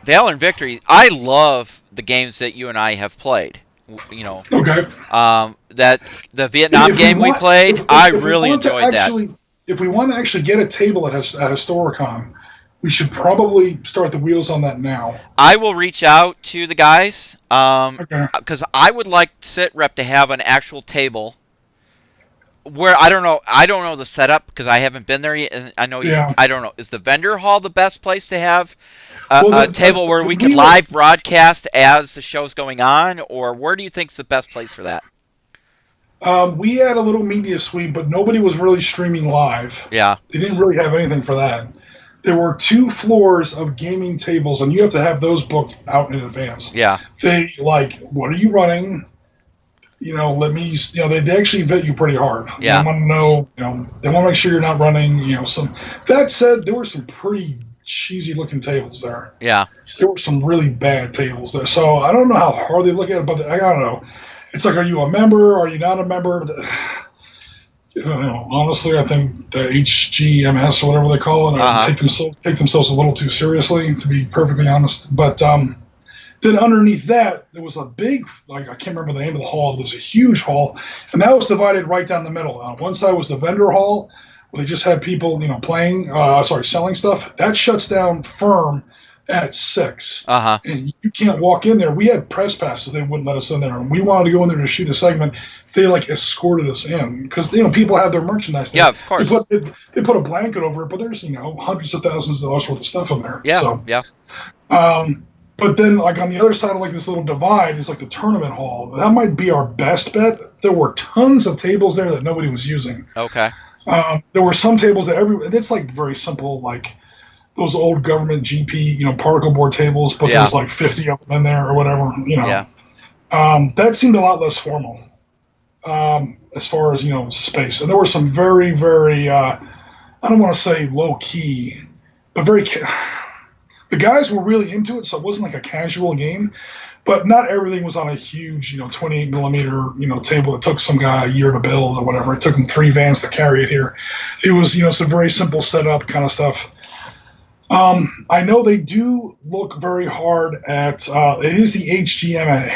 Valor and Victory, I love the games that you and I have played. Okay. That the Vietnam game we played, I really enjoyed that. If we want to actually get a table at Historicon, we should probably start the wheels on that now. I will reach out to the guys Okay. because I would like SITREP to have an actual table where I don't know the setup because I haven't been there yet, and I know Yeah. I don't know. Is the vendor hall the best place to have Well, a table where we can we- live broadcast as the show's going on, or where do you think's the best place for that? We had a little media suite, but nobody was really streaming live. Yeah. They didn't really have anything for that. There were 2 floors of gaming tables, and you have to have those booked out in advance. Yeah. They what are you running? Let me. They actually vet you pretty hard. Yeah. They want to know. They want to make sure you're not running. Some. That said, there were some pretty cheesy looking tables there. Yeah. There were some really bad tables there. So I don't know how hard they look at it, but I don't know. It's like, are you a member? Are you not a member? Honestly, I think the HGMS or whatever they call it take themselves a little too seriously, to be perfectly honest. But then underneath that, there was a big, I can't remember the name of the hall. There's a huge hall, and that was divided right down the middle. On one side was the vendor hall, where they just had people, playing, selling stuff. That shuts down firm at 6. Uh-huh. And you can't walk in there. We had press passes; they wouldn't let us in there. And we wanted to go in there to shoot a segment. They escorted us in because people have their merchandise there. Yeah, of course. They put a blanket over it, but there's hundreds of thousands of dollars worth of stuff in there. Yeah. So, yeah. But then, on the other side of this little divide is the tournament hall. That might be our best bet. There were tons of tables there that nobody was using. Okay. There were some tables that it's very simple, those old government GP, particle board tables, but Yeah. there's 50 of them in there or whatever, Yeah. That seemed a lot less formal as far as, space. And there were some very, very, I don't want to say low key, but the guys were really into it, so it wasn't a casual game. But not everything was on a huge, 28 millimeter, table that took some guy a year to build or whatever. It took him 3 vans to carry it here. It was, some very simple setup kind of stuff. I know they do look very hard at, it is the HMGS,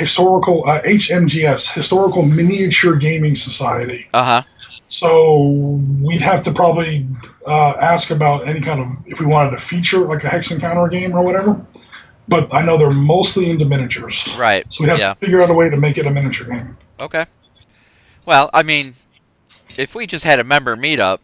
Historical Miniature Gaming Society. Uh-huh. So we'd have to probably ask about any kind of if we wanted to feature like a hex encounter game or whatever. But I know they're mostly into miniatures, Right. so we'd have Yeah. to figure out a way to make it a miniature game. Okay. Well, I mean, if we just had a member meetup,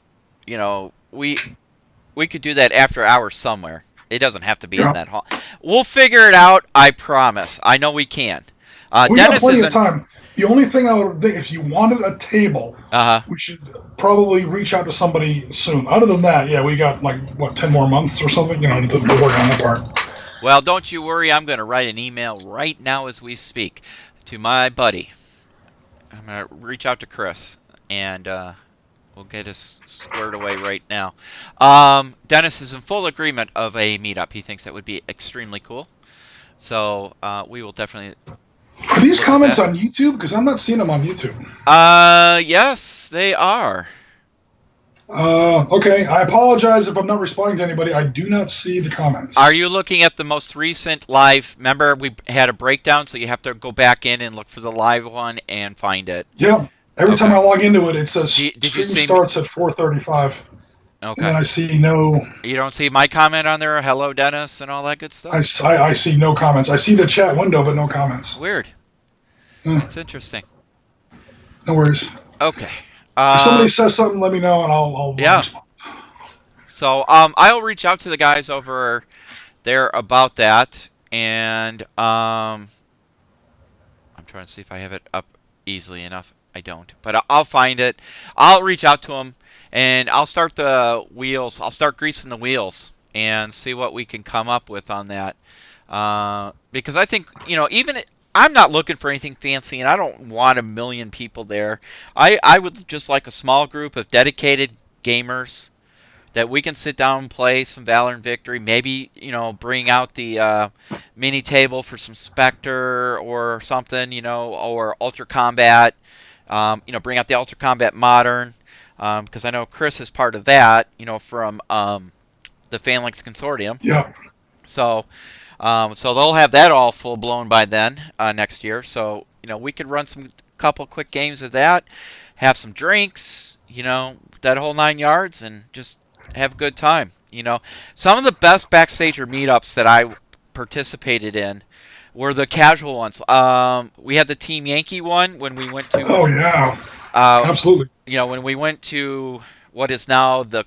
we could do that after hours somewhere. It doesn't have to be in Yeah. that hall. We'll figure it out. I promise. I know we can. We got Dennis plenty isn't. of time. The only thing I would think, if you wanted a table, we should probably reach out to somebody soon. Other than that, yeah, we got 10 more months or something, to work on that part. Well, don't you worry. I'm going to write an email right now as we speak to my buddy. I'm going to reach out to Chris, and we'll get us squared away right now. Dennis is in full agreement of a meetup. He thinks that would be extremely cool. So we will definitely. Are these comments on YouTube? Because I'm not seeing them on YouTube. Yes, they are. Okay, I apologize if I'm not responding to anybody. I do not see the comments. Are you looking at the most recent live? Remember, we had a breakdown, so you have to go back in and look for the live one and find it. Yeah. Every time I log into it, it says stream starts at 4:35. Okay. And then I see no. You don't see my comment on there? Hello, Dennis, and all that good stuff? I see no comments. I see the chat window, but no comments. Weird. That's interesting. No worries. Okay. If somebody says something, let me know, and I'll respond. So I'll reach out to the guys over there about that, and I'm trying to see if I have it up easily enough. I don't, but I'll find it. I'll reach out to them, and I'll start the wheels. I'll start greasing the wheels and see what we can come up with on that. Because I think, even I'm not looking for anything fancy, and I don't want 1 million people there. I would just like a small group of dedicated gamers that we can sit down and play some Valor and Victory. Maybe, bring out the mini table for some Spectre or something, or Ultra Combat. Bring out the Ultra Combat Modern, because I know Chris is part of that, from the Phalanx Consortium. Yeah. So they'll have that all full blown by then, next year. So we could run some couple quick games of that, have some drinks, that whole 9 yards, and just have a good time. Some of the best backstager meetups that I participated in were the casual ones. We had the Team Yankee one when we went to. Oh yeah. Absolutely. When we went to what is now the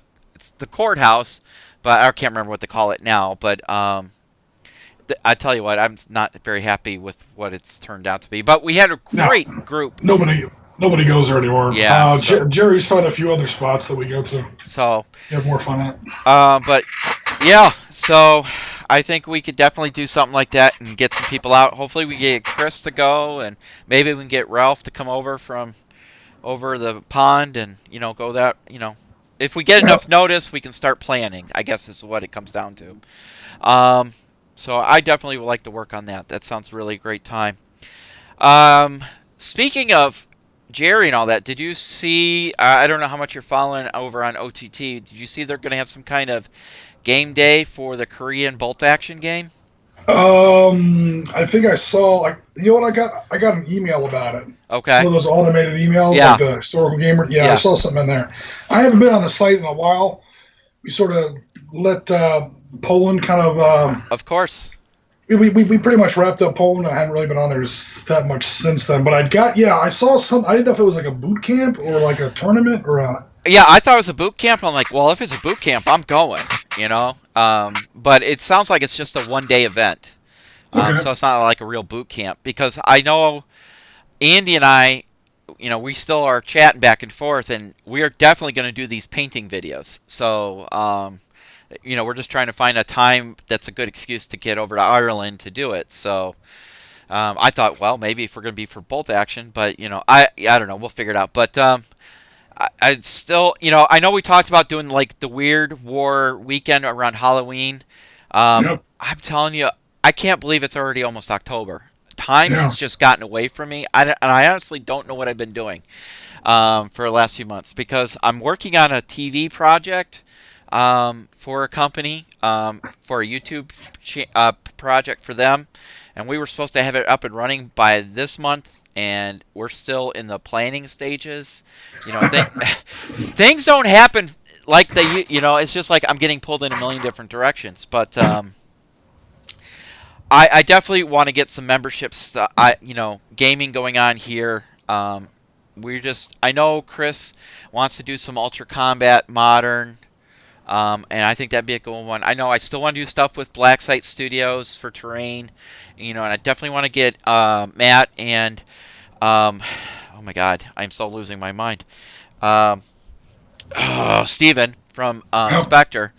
courthouse, but I can't remember what they call it now. But I tell you what, I'm not very happy with what it's turned out to be. But we had a great group. Nobody goes there anymore. Yeah. Jerry's found a few other spots that we go to. So. You have more fun at. But yeah, so I think we could definitely do something like that and get some people out. Hopefully we get Chris to go, and maybe we can get Ralph to come over from over the pond and, go that, if we get enough notice, we can start planning, I guess is what it comes down to. So I definitely would like to work on that. That sounds really great time. Speaking of Jerry and all that, did you see, I don't know how much you're following over on OTT, did you see they're going to have some kind of game day for the Korean bolt action game? I think I saw, what I got? I got an email about it. Okay. One of those automated emails, like the historical gamer. Yeah, I saw something in there. I haven't been on the site in a while. We sort of let Poland kind of. Of course. We pretty much wrapped up Poland. I hadn't really been on there that much since then. But I saw some. I didn't know if it was like a boot camp or like a tournament or a. Yeah, I thought it was a boot camp. I'm like, well, if it's a boot camp, I'm going. But it sounds like it's just a one-day event. So it's not like a real boot camp, because I know Andy and I, we still are chatting back and forth, and we are definitely going to do these painting videos. So, we're just trying to find a time that's a good excuse to get over to Ireland to do it. So, I thought, well, maybe if we're going to be for bolt action, but, I don't know. We'll figure it out. But, I still, I know we talked about doing like the Weird War weekend around Halloween. I'm telling you, I can't believe it's already almost October. Time has just gotten away from me, and I honestly don't know what I've been doing for the last few months, because I'm working on a TV project for a company, for a YouTube project for them, and we were supposed to have it up and running by this month. And we're still in the planning stages. Things don't happen like it's just like I'm getting pulled in a million different directions. But I definitely want to get some membership stuff. Gaming going on here. I know Chris wants to do some Ultra Combat Modern. And I think that'd be a good one. I know I still want to do stuff with Black Site Studios for terrain, and I definitely want to get Matt and oh my God, I'm still losing my mind. Steven from Yep. Spectre.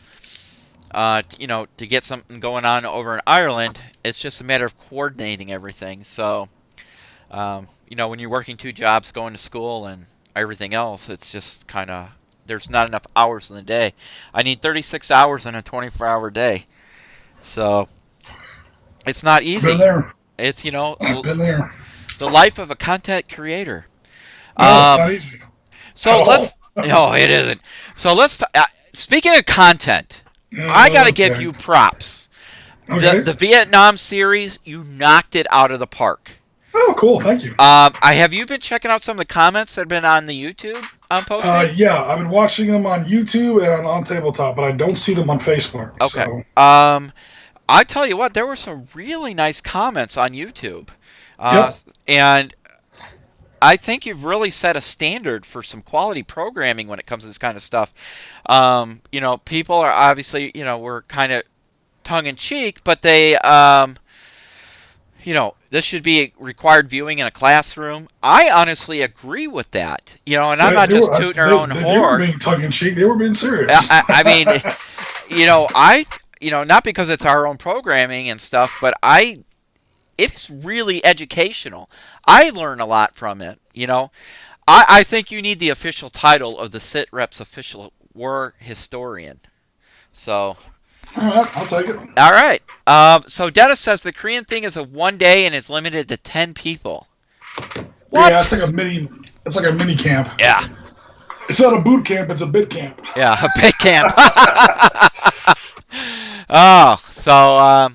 To get something going on over in Ireland, it's just a matter of coordinating everything. So, when you're working 2 jobs, going to school, and everything else, it's just kind of there's not enough hours in the day. I need 36 hours in a 24-hour day. So, it's not I've been easy. there. It's I've been there. the life of a content creator. No, it's Um, not easy at so all. let's. No, it isn't. So let's. Speaking of content, I got to give Okay. you props. Okay. The Vietnam series, you knocked it out of the park. Oh, cool. Thank you. Have you been checking out some of the comments that have been on the YouTube posting? Yeah, I've been watching them on YouTube and on Tabletop, but I don't see them on Facebook. Okay. So. I tell you what, there were some really nice comments on YouTube, Yep. and I think you've really set a standard for some quality programming when it comes to this kind of stuff. People are obviously, we're kind of tongue in cheek, but they, this should be required viewing in a classroom. I honestly agree with that. And I'm not just tooting our own They were horn. being tongue in cheek. They were being serious. I mean, not because it's our own programming and stuff, but it's really educational. I learn a lot from it. I think you need the official title of the SITREP's official war historian. So. All right, I'll take it. All right. So Dennis says the Korean thing is a 1 day and is limited to 10 people. What? Yeah, it's like a mini camp. Yeah. It's not a boot camp, it's a bit camp. Yeah, a big camp. Oh, so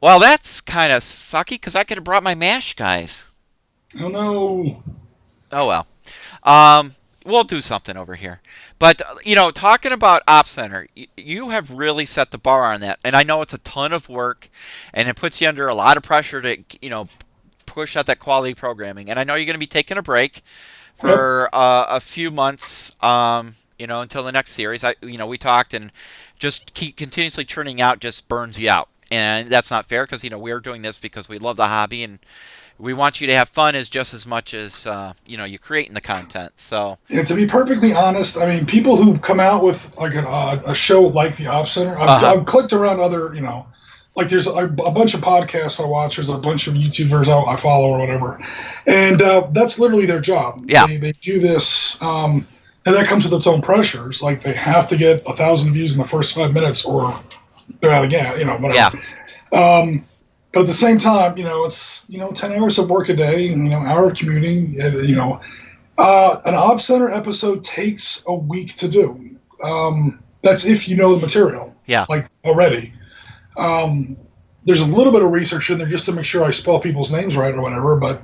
well, that's kind of sucky because I could have brought my MASH guys. Oh no. Oh well. We'll do something over here. But talking about Op Center, you have really set the bar on that, and I know it's a ton of work, and it puts you under a lot of pressure to push out that quality programming. And I know you're going to be taking a break for a few months, until the next series. We talked, and just keep continuously churning out just burns you out, and that's not fair because we're doing this because we love the hobby and we want you to have fun just as much as you creating the content. So. Yeah, to be perfectly honest, I mean, people who come out with like a show like the Op Center, I've clicked around other, like there's a bunch of podcasts I watch, there's a bunch of YouTubers I follow or whatever, and that's literally their job. Yeah. They do this, and that comes with its own pressures. Like they have to get 1,000 views in the first 5 minutes, or they're out again. Whatever. Yeah. But at the same time, it's 10 hours of work a day, hour of commuting. An Op Center episode takes a week to do. That's if you know the material. Yeah. Like already. There's a little bit of research in there just to make sure I spell people's names right or whatever. But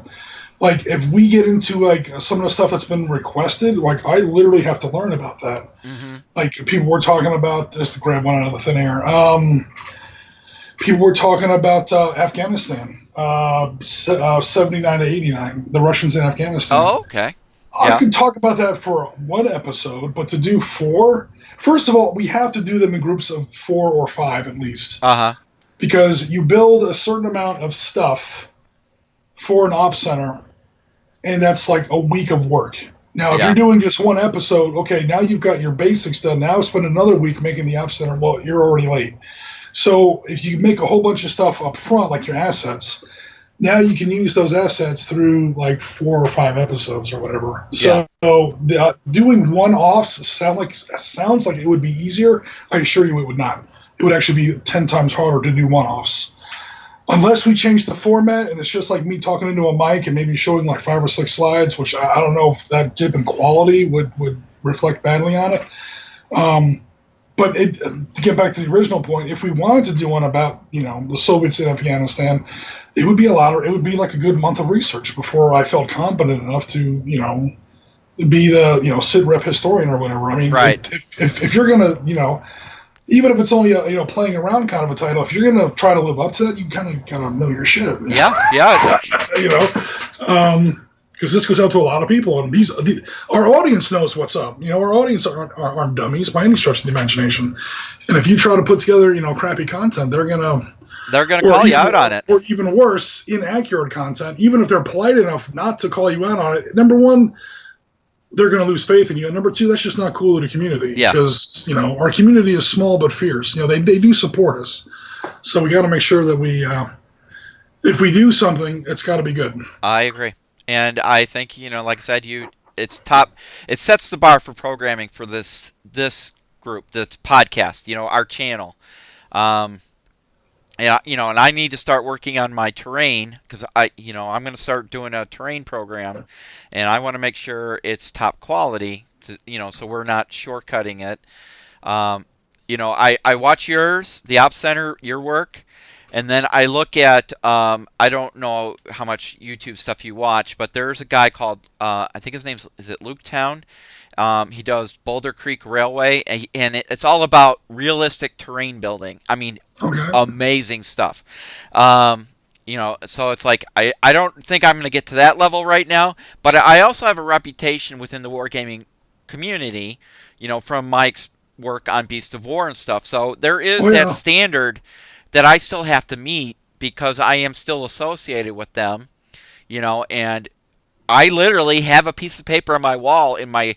like if we get into like some of the stuff that's been requested, like I literally have to learn about that. Mm-hmm. Like people were talking about, just to grab one out of the thin air. People were talking about Afghanistan, 79 to 89, the Russians in Afghanistan. Oh, okay. I could talk about that for one episode, but to do 4, first of all, we have to do them in groups of 4 or 5 at least. Uh-huh. Because you build a certain amount of stuff for an Op Center, and that's like a week of work. Now, if you're doing just one episode, okay, now you've got your basics done. Now spend another week making the Op Center. Well, you're already late. So if you make a whole bunch of stuff up front, like your assets, now you can use those assets through like 4 or 5 episodes or whatever. So doing one-offs sounds like it would be easier. I assure you it would not. It would actually be 10 times harder to do one-offs. Unless we change the format and it's just like me talking into a mic and maybe showing like 5 or 6 slides, which I don't know if that dip in quality would reflect badly on it. But to get back to the original point, if we wanted to do one about the Soviets in Afghanistan, it would be like a good month of research before I felt competent enough to be the SITREP historian or whatever. I mean, Right. if you're gonna even if it's only a playing around kind of a title, if you're gonna try to live up to that, you kind of know your shit. Yeah. Yeah. you know, because this goes out to a lot of people, and our audience knows what's up. Our audience aren't dummies by any stretch of the imagination. And if you try to put together crappy content, they're gonna call you out on it, or even worse, inaccurate content. Even if they're polite enough not to call you out on it, number one, they're going to lose faith in you. And number two, that's just not cool to the community. Yeah. Because, our community is small but fierce. They do support us. So we got to make sure that if we do something, it's got to be good. I agree. And I think, like I said, it sets the bar for programming for this group, this podcast, our channel. Yeah, and I need to start working on my terrain because I'm going to start doing a terrain program, and I want to make sure it's top quality, so we're not shortcutting it. I watch yours, the Ops Center, your work, and then I look at, I don't know how much YouTube stuff you watch, but there's a guy called, I think his name's, is it Luke Town? He does Boulder Creek Railway, and it's all about realistic terrain building. I mean, Okay. amazing stuff. So it's like I don't think I'm going to get to that level right now, but I also have a reputation within the wargaming community, from Mike's work on Beast of War and stuff. So there is that standard that I still have to meet because I am still associated with them, and I literally have a piece of paper on my wall in my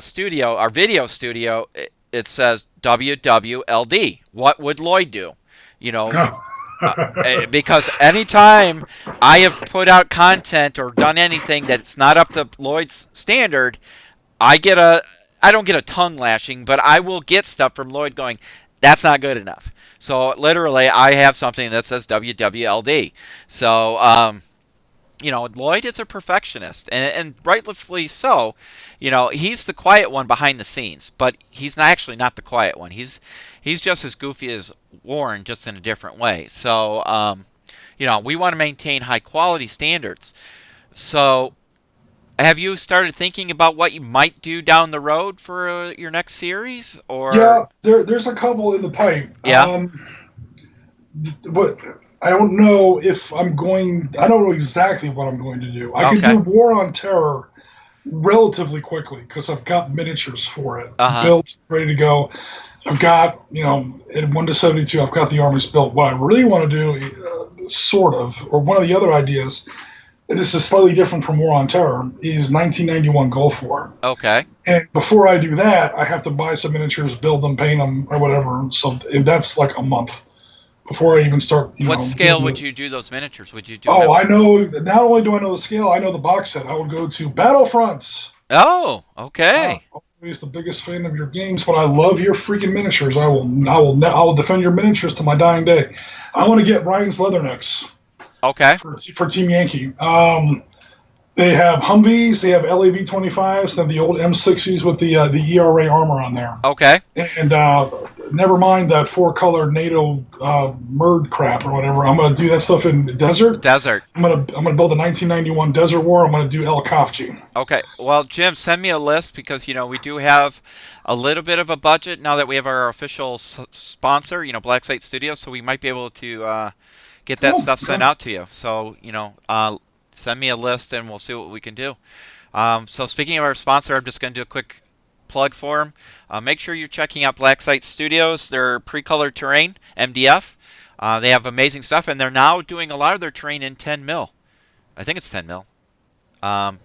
studio, our video studio. It says WWLD. What would Lloyd do? Because anytime I have put out content or done anything that's not up to Lloyd's standard, I don't get a tongue lashing, but I will get stuff from Lloyd going, that's not good enough. So literally, I have something that says WWLD. So, Lloyd is a perfectionist, and rightfully so. He's the quiet one behind the scenes, but he's actually not the quiet one. He's just as goofy as Warren, just in a different way. So, we want to maintain high quality standards. So, have you started thinking about what you might do down the road for your next series? Or yeah, there's a couple in the pipe. Yeah. But I don't know if I don't know exactly what I'm going to do. I can do War on Terror relatively quickly because I've got miniatures for it built, ready to go. I've got, at 1 to 72, I've got the armies built. What I really want to do, or one of the other ideas, and this is slightly different from War on Terror, is 1991 Gulf War. Okay. And before I do that, I have to buy some miniatures, build them, paint them, or whatever. So that's like a month before I even start. What scale would you do those miniatures? Would you do? Oh, I know. Not only do I know the scale, I know the box set. I would go to Battlefronts. Oh, okay. Always the biggest fan of your games, but I love your freaking miniatures. I will defend your miniatures to my dying day. I want to get Ryan's Leathernecks. Okay. For Team Yankee. They have Humvees, they have LAV-25s, they have the old M60s with the ERA armor on there. Okay. And never mind that 4-color NATO Merd crap or whatever. I'm going to do that stuff in the desert. I'm going to build a 1991 Desert War. I'm going to do El Kafji. Okay. Well, Jim, send me a list because we do have a little bit of a budget now that we have our official sponsor, Black Site Studios, so we might be able to get that stuff sent out to you. So, send me a list and we'll see what we can do. So speaking of our sponsor, I'm just going to do a quick plug for them. Make sure you're checking out Black Site Studios. They're pre-colored terrain, MDF. They have amazing stuff, and they're now doing a lot of their terrain in 10 mil. I think it's 10 mil. Now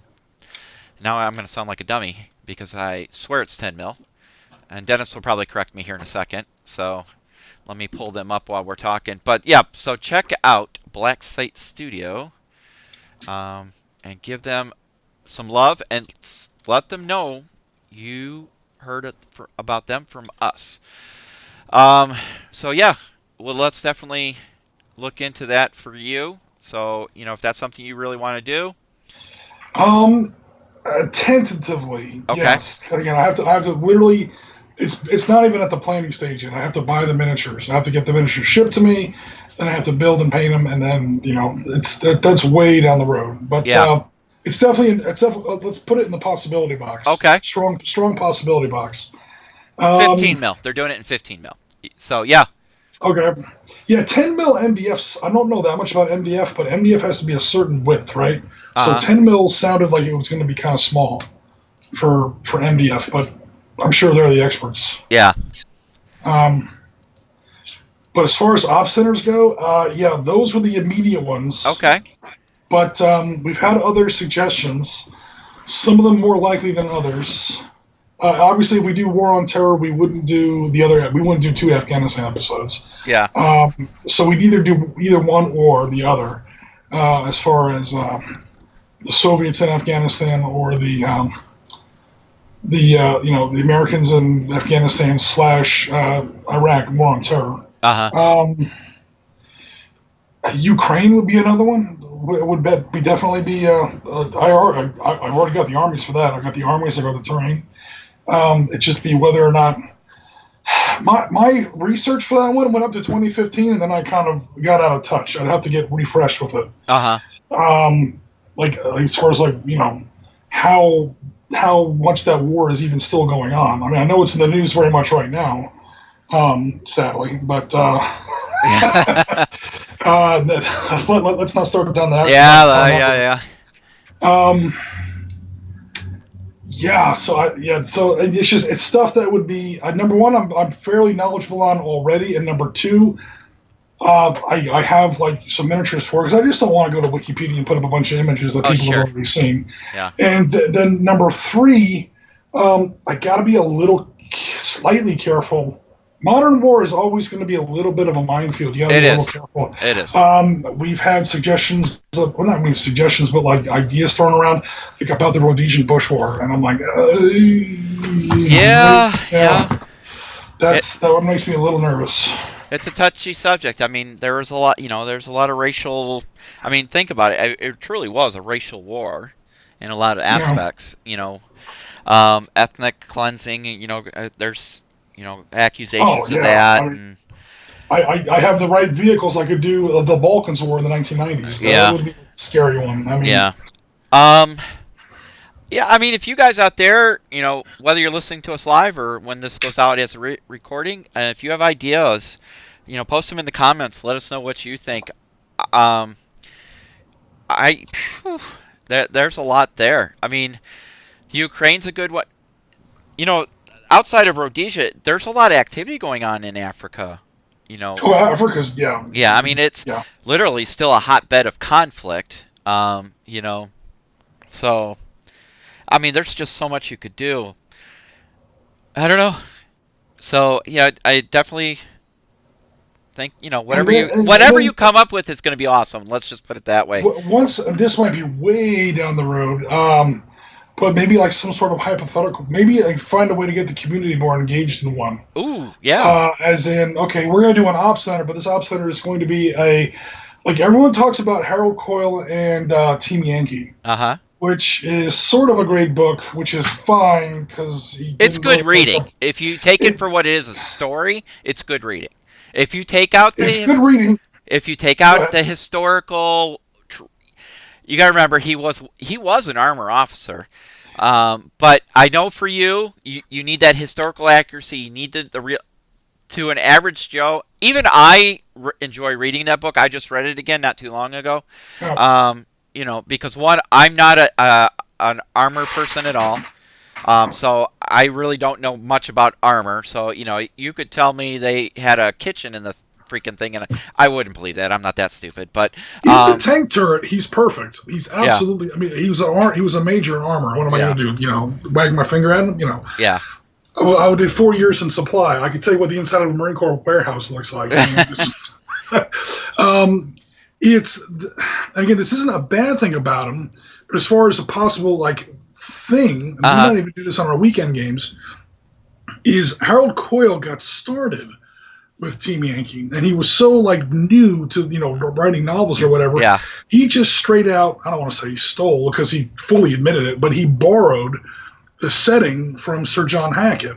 I'm going to sound like a dummy because I swear it's 10 mil. And Dennis will probably correct me here in a second. So let me pull them up while we're talking. But yeah, so check out Black Site Studio. And give them some love and let them know you heard about them from us. So yeah, well, let's definitely look into that for you. So, if that's something you really want to do. Tentatively, okay. Yes. Again, I have to literally. It's not even at the planning stage yet. I have to buy the miniatures. I have to get the miniatures shipped to me. Then I have to build and paint them, and then that's way down the road. But yeah. It's definitely let's put it in the possibility box. Okay. Strong possibility box. 15 mil. They're doing it in 15 mil. So yeah. Okay. Yeah, 10 mil MDFs. I don't know that much about MDF, but MDF has to be a certain width, right? So Uh-huh. 10 mil sounded like it was going to be kind of small for MDF, but I'm sure they're the experts. Yeah. But as far as op centers go, yeah, those were the immediate ones. Okay. But we've had other suggestions. Some of them more likely than others. Obviously, if we do War on Terror, we wouldn't do the other. We wouldn't do 2 Afghanistan episodes. Yeah. So we'd either do either one or the other, as far as the Soviets in Afghanistan or the Americans in Afghanistan / Iraq War on Terror. Uh-huh. Ukraine would be another one. Would be definitely be. I've already got the armies for that. I got the armies. I got the terrain. It just be whether or not my research for that one went up to 2015, and then I kind of got out of touch. I'd have to get refreshed with it. Uh-huh. Like as far as how much that war is even still going on. I mean, I know it's in the news very much right now, sadly, but let's not start down that. Yeah. So it's stuff that would be number one. I'm fairly knowledgeable on already, and number two, I have some miniatures for it because I just don't want to go to Wikipedia and put up a bunch of images that people have already seen. Yeah. And then number three, I got to be a little slightly careful. Modern war is always going to be a little bit of a minefield. You got to be a little careful. It is. We've had suggestions, not suggestions, but ideas thrown around about the Rhodesian Bush War, and I'm like, yeah. That what makes me a little nervous. It's a touchy subject. I mean, there's a lot of racial. I mean, think about it. It truly was a racial war in a lot of aspects. Yeah. Ethnic cleansing. There's accusations of that. I mean, I have the right vehicles. I could do the Balkans War in the 1990s. That would be a scary one. I mean, yeah. Yeah, I mean, if you guys out there, whether you're listening to us live or when this goes out as a recording, if you have ideas, post them in the comments. Let us know what you think. There's a lot there. I mean, Ukraine's a good one. Outside of Rhodesia, there's a lot of activity going on in Africa. Oh, Africa's Yeah, I mean, it's literally still a hotbed of conflict. So. I mean, there's just so much you could do. I don't know. So yeah, I definitely think whatever you come up with is going to be awesome. Let's just put it that way. Once this might be way down the road, but maybe some sort of hypothetical. Maybe find a way to get the community more engaged in one. Ooh, yeah. As in, okay, we're going to do an op center, but this op center is going to be everyone talks about Harold Coyle and Team Yankee. Uh-huh. Which is sort of a great book, which is fine because it's good reading. If you take it for what it is, a story, it's good reading. If you take out the historical, you got to remember he was an armor officer. But I know for you need that historical accuracy. You need the real. To an average Joe, even I enjoy reading that book. I just read it again not too long ago. Oh. Because one, I'm not an armor person at all, so I really don't know much about armor. So you could tell me they had a kitchen in the freaking thing, and I wouldn't believe that. I'm not that stupid. But the tank turret, he's perfect. He's absolutely. Yeah. I mean, he was a major in armor. What am I going to do? Wag my finger at him? Yeah. Well, I did 4 years in supply. I could tell you what the inside of a Marine Corps warehouse looks like. It's again, this isn't a bad thing about him, but as far as a possible thing, we might even do this on our weekend games. Is Harold Coyle got started with Team Yankee, and he was so new to writing novels or whatever. Yeah. He just straight out, I don't want to say he stole because he fully admitted it, but he borrowed the setting from Sir John Hackett.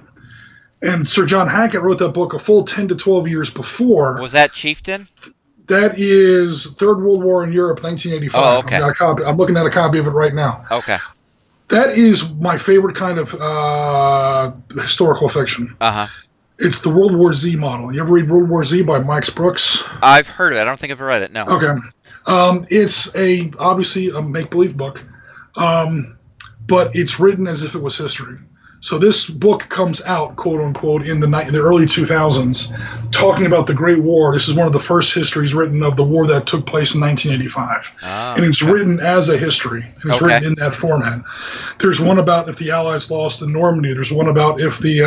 And Sir John Hackett wrote that book a full 10 to 12 years before. Was that Chieftain? That is Third World War in Europe, 1985. Oh, okay. I've got a copy. I'm looking at a copy of it right now. Okay. That is my favorite kind of historical fiction. Uh-huh. It's the World War Z model. You ever read World War Z by Max Brooks? I've heard of it. I don't think I've read it, no. Okay. It's obviously a make-believe book, but it's written as if it was history. So this book comes out, quote unquote, in the early 2000s, talking about the Great War. This is one of the first histories written of the war that took place in 1985, and it's written as a history. And it's written in that format. There's one about if the Allies lost in Normandy. There's one about if the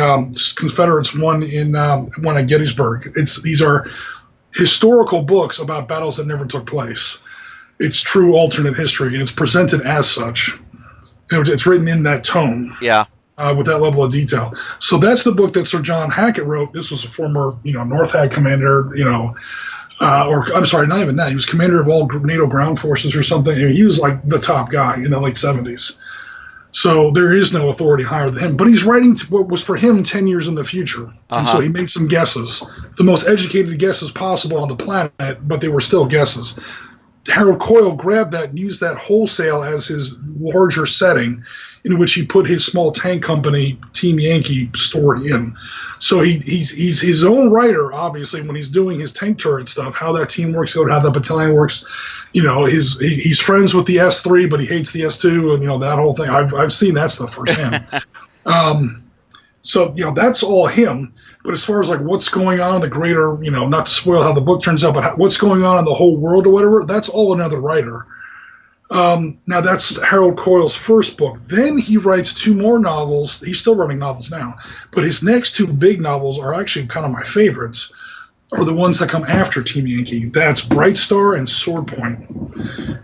Confederates won at Gettysburg. These are historical books about battles that never took place. It's true alternate history, and it's presented as such. It's written in that tone. Yeah. With that level of detail. So that's the book that Sir John Hackett wrote. This was a former, Northad commander, or I'm sorry, not even that. He was commander of all NATO ground forces or something. I mean, he was like the top guy in the late 70s. So there is no authority higher than him. But he's writing what was for him 10 years in the future. And so he made some guesses, the most educated guesses possible on the planet, but they were still guesses. Harold Coyle grabbed that and used that wholesale as his larger setting in which he put his small tank company, Team Yankee, story in. So he's his own writer, obviously, when he's doing his tank turret stuff, how that team works, how that battalion works. He's friends with the S3, but he hates the S2, and, that whole thing. I've seen that stuff firsthand. So, that's all him. But as far as like what's going on in the greater, not to spoil how the book turns out, but what's going on in the whole world or whatever, that's all another writer. Now that's Harold Coyle's first book. Then he writes two more novels. He's still writing novels now, but his next two big novels are actually kind of my favorites, are the ones that come after Team Yankee. That's Bright Star and Sword Point.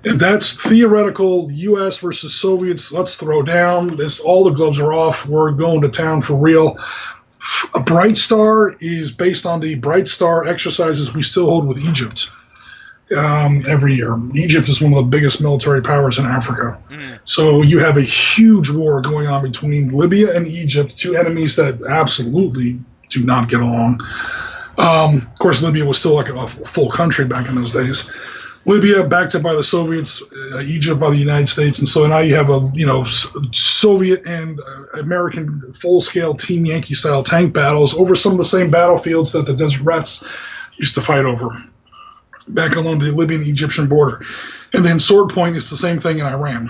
And that's theoretical U.S. versus Soviets. Let's throw down. All the gloves are off. We're going to town for real. A Bright Star is based on the Bright Star exercises we still hold with Egypt every year. Egypt is one of the biggest military powers in Africa. So you have a huge war going on between Libya and Egypt, two enemies that absolutely do not get along. Of course, Libya was still like a full country back in those days. Libya backed up by the Soviets, Egypt by the United States, and so now you have Soviet and American full-scale Team Yankee-style tank battles over some of the same battlefields that the Desert Rats used to fight over back along the Libyan-Egyptian border. And then Sword Point is the same thing in Iran.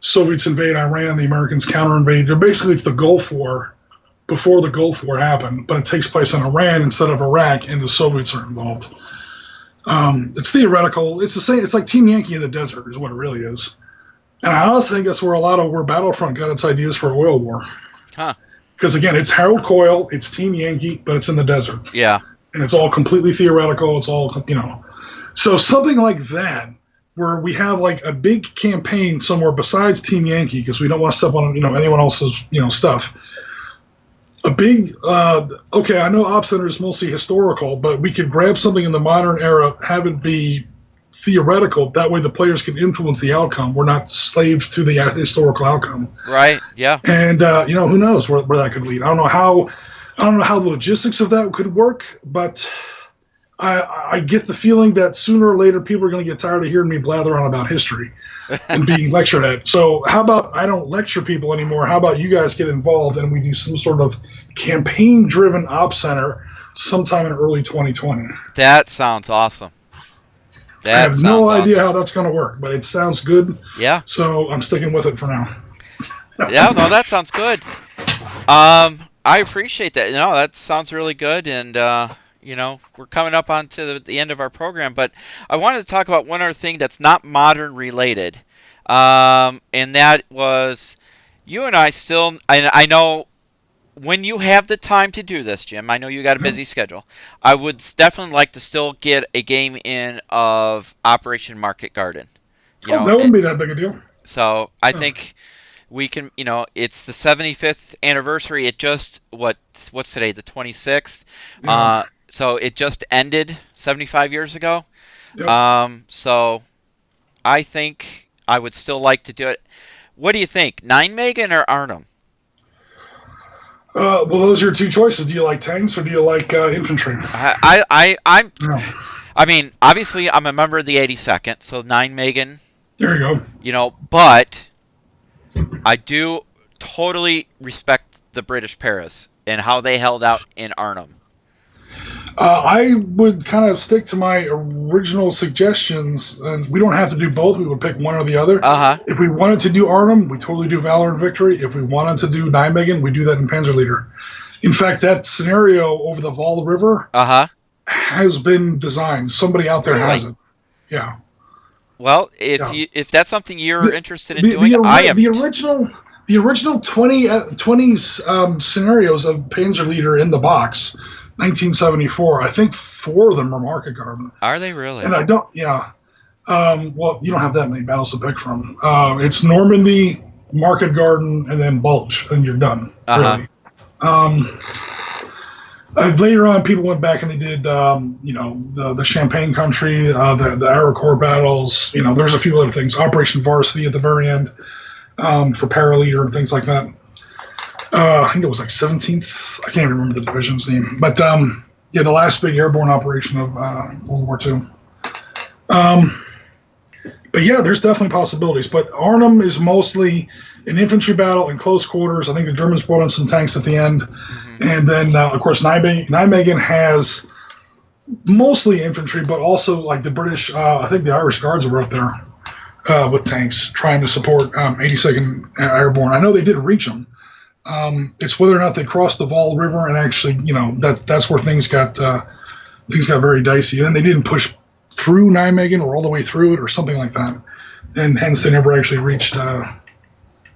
Soviets invade Iran, the Americans counter-invade. Basically, it's the Gulf War before the Gulf War happened, but it takes place in Iran instead of Iraq, and the Soviets are involved. It's theoretical. It's the same. It's like Team Yankee in the desert is what it really is. And I honestly think that's where Battlefront got its ideas for Oil War. Because again, it's Harold Coyle, it's Team Yankee, but it's in the desert. Yeah. And it's all completely theoretical. It's all, So something like that, where we have like a big campaign somewhere besides Team Yankee, because we don't want to step on, anyone else's, stuff. A big, I know Op Center is mostly historical, but we could grab something in the modern era, have it be theoretical. That way the players can influence the outcome. We're not slaved to the historical outcome. Right, yeah. And, who knows where that could lead. I don't know how the logistics of that could work, but I get the feeling that sooner or later people are going to get tired of hearing me blather on about history and being lectured at. So how about I don't lecture people anymore? How about you guys get involved and we do some sort of campaign-driven Op Center sometime in early 2020? That sounds awesome. I have no idea how that's going to work, but it sounds good. Yeah. So I'm sticking with it for now. Yeah, no, that sounds good. I appreciate that. That sounds really good, and we're coming up onto the end of our program, but I wanted to talk about one other thing that's not modern related, and that was you and I still, I know when you have the time to do this, Jim, I know you got a busy schedule, I would definitely like to still get a game in of Operation Market Garden. That wouldn't be that big a deal. So I think we can, it's the 75th anniversary. It just, what's today, the 26th? Yeah. So it just ended 75 years ago. Yep. So I think I would still like to do it. What do you think, Nijmegen or Arnhem? Well, those are your two choices. Do you like tanks or do you like infantry? I'm. No. I mean, obviously, I'm a member of the 82nd, so 9 Megan, There you go. but I do totally respect the British Paris and how they held out in Arnhem. I would kind of stick to my original suggestions, and we don't have to do both. We would pick one or the other. Uh huh. If we wanted to do Arnhem, we totally do Valor and Victory. If we wanted to do Nijmegen, we do that in Panzerleader. In fact, that scenario over the Vol River Uh huh. has been designed. Somebody out there has Really? it. Yeah. Well, Yeah. if that's something you're The, interested in doing, I am. the original 20 scenarios of Panzerleader in the box, 1974. I think 4 of them are Market Garden. Are they really? And I don't, yeah. Well, you don't have that many battles to pick from. It's Normandy, Market Garden, and then Bulge, and you're done. Uh-huh. Really. Later on, people went back and they did, the Champagne Country, the Aerocorps battles. There's a few other things. Operation Varsity at the very end for Paraleader and things like that. I think it was like 17th. I can't even remember the division's name. But, the last big airborne operation of World War II. But yeah, there's definitely possibilities. But Arnhem is mostly an infantry battle in close quarters. I think the Germans brought in some tanks at the end. Mm-hmm. And then, of course, Nijmegen has mostly infantry, but also like the British, I think the Irish Guards were up there with tanks trying to support 82nd Airborne. I know they did reach them. It's whether or not they crossed the Vol River and actually, that's where things got very dicey. And then they didn't push through Nijmegen or all the way through it or something like that. And hence they never actually reached,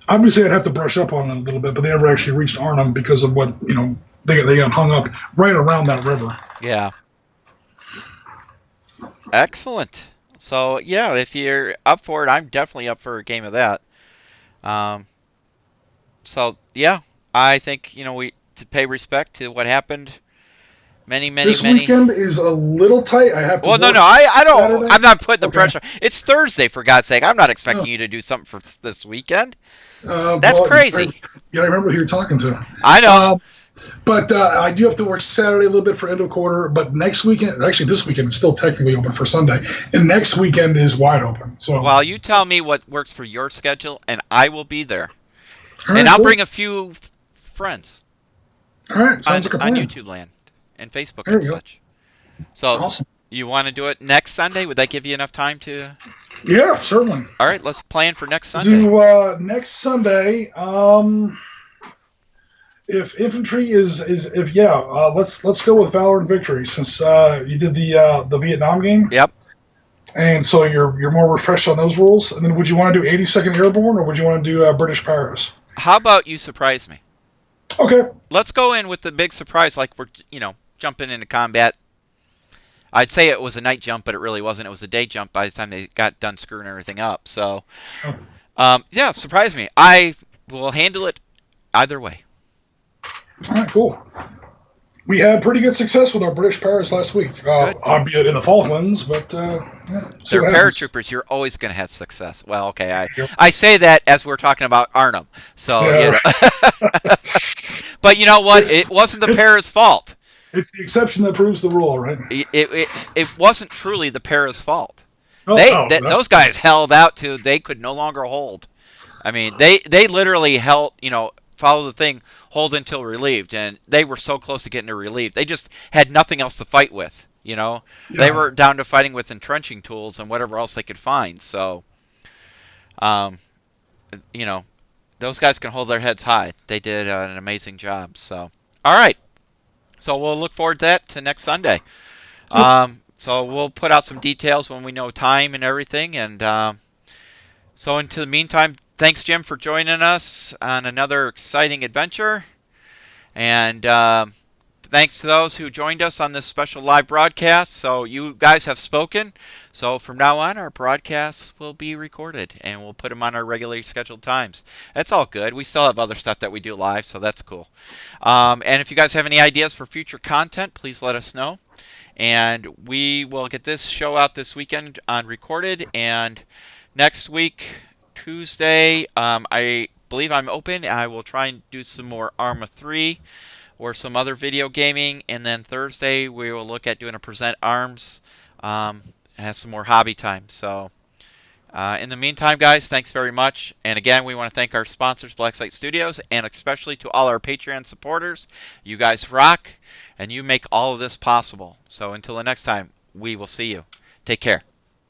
obviously I'd have to brush up on it a little bit, but they never actually reached Arnhem because of what, they got hung up right around that river. Yeah. Excellent. So, yeah, if you're up for it, I'm definitely up for a game of that. So, yeah, I think, we to pay respect to what happened many This weekend is a little tight. I have to. Well, no, I don't. Saturday. I'm not putting the pressure. It's Thursday, for God's sake. I'm not expecting you to do something for this weekend. That's crazy. I remember who you're talking to. I know. But I do have to work Saturday a little bit for end of quarter. But next weekend, actually this weekend, it's still technically open for Sunday. And next weekend is wide open. So. Well, you tell me what works for your schedule, and I will be there. Right, and I'll bring a few friends. All right, sounds like a plan. On YouTube land and Facebook and such. So, awesome. You want to do it next Sunday? Would that give you enough time to? Yeah, certainly. All right, let's plan for next Sunday. Do next Sunday. If infantry let's go with Valor and Victory since you did the Vietnam game. Yep. And so you're more refreshed on those rules. And then would you want to do 82nd Airborne or would you want to do British Paris? How about you surprise me? Okay. Let's go in with the big surprise, like we're jumping into combat. I'd say it was a night jump, but it really wasn't. It was a day jump by the time they got done screwing everything up. So, yeah, surprise me. I will handle it either way. All right, cool. We had pretty good success with our British Paris last week, albeit in the Falklands, but they're paratroopers. You're always going to have success. Well, okay, I say that as we're talking about Arnhem. So, yeah. But you know what? It wasn't the Paris' fault. It's the exception that proves the rule, right? It wasn't truly the Paris' fault. Those guys held out to they could no longer hold. I mean, they literally held, follow the thing, hold until relieved, and they were so close to getting to relieved. They just had nothing else to fight with, Yeah. They were down to fighting with entrenching tools and whatever else they could find. So, those guys can hold their heads high. They did an amazing job. So, all right. So we'll look forward to that next Sunday. So we'll put out some details when we know time and everything. And so into the meantime, thanks, Jim, for joining us on another exciting adventure. And thanks to those who joined us on this special live broadcast. So you guys have spoken. So from now on, our broadcasts will be recorded, and we'll put them on our regularly scheduled times. That's all good. We still have other stuff that we do live, so that's cool. And if you guys have any ideas for future content, please let us know. And we will get this show out this weekend on recorded. And next week, Tuesday, I believe I'm open. I will try and do some more Arma 3 or some other video gaming. And then Thursday, we will look at doing a Present Arms have some more hobby time. So in the meantime, guys, thanks very much. And again, we want to thank our sponsors, Blacksite Studios, and especially to all our Patreon supporters. You guys rock, and you make all of this possible. So until the next time, we will see you. Take care.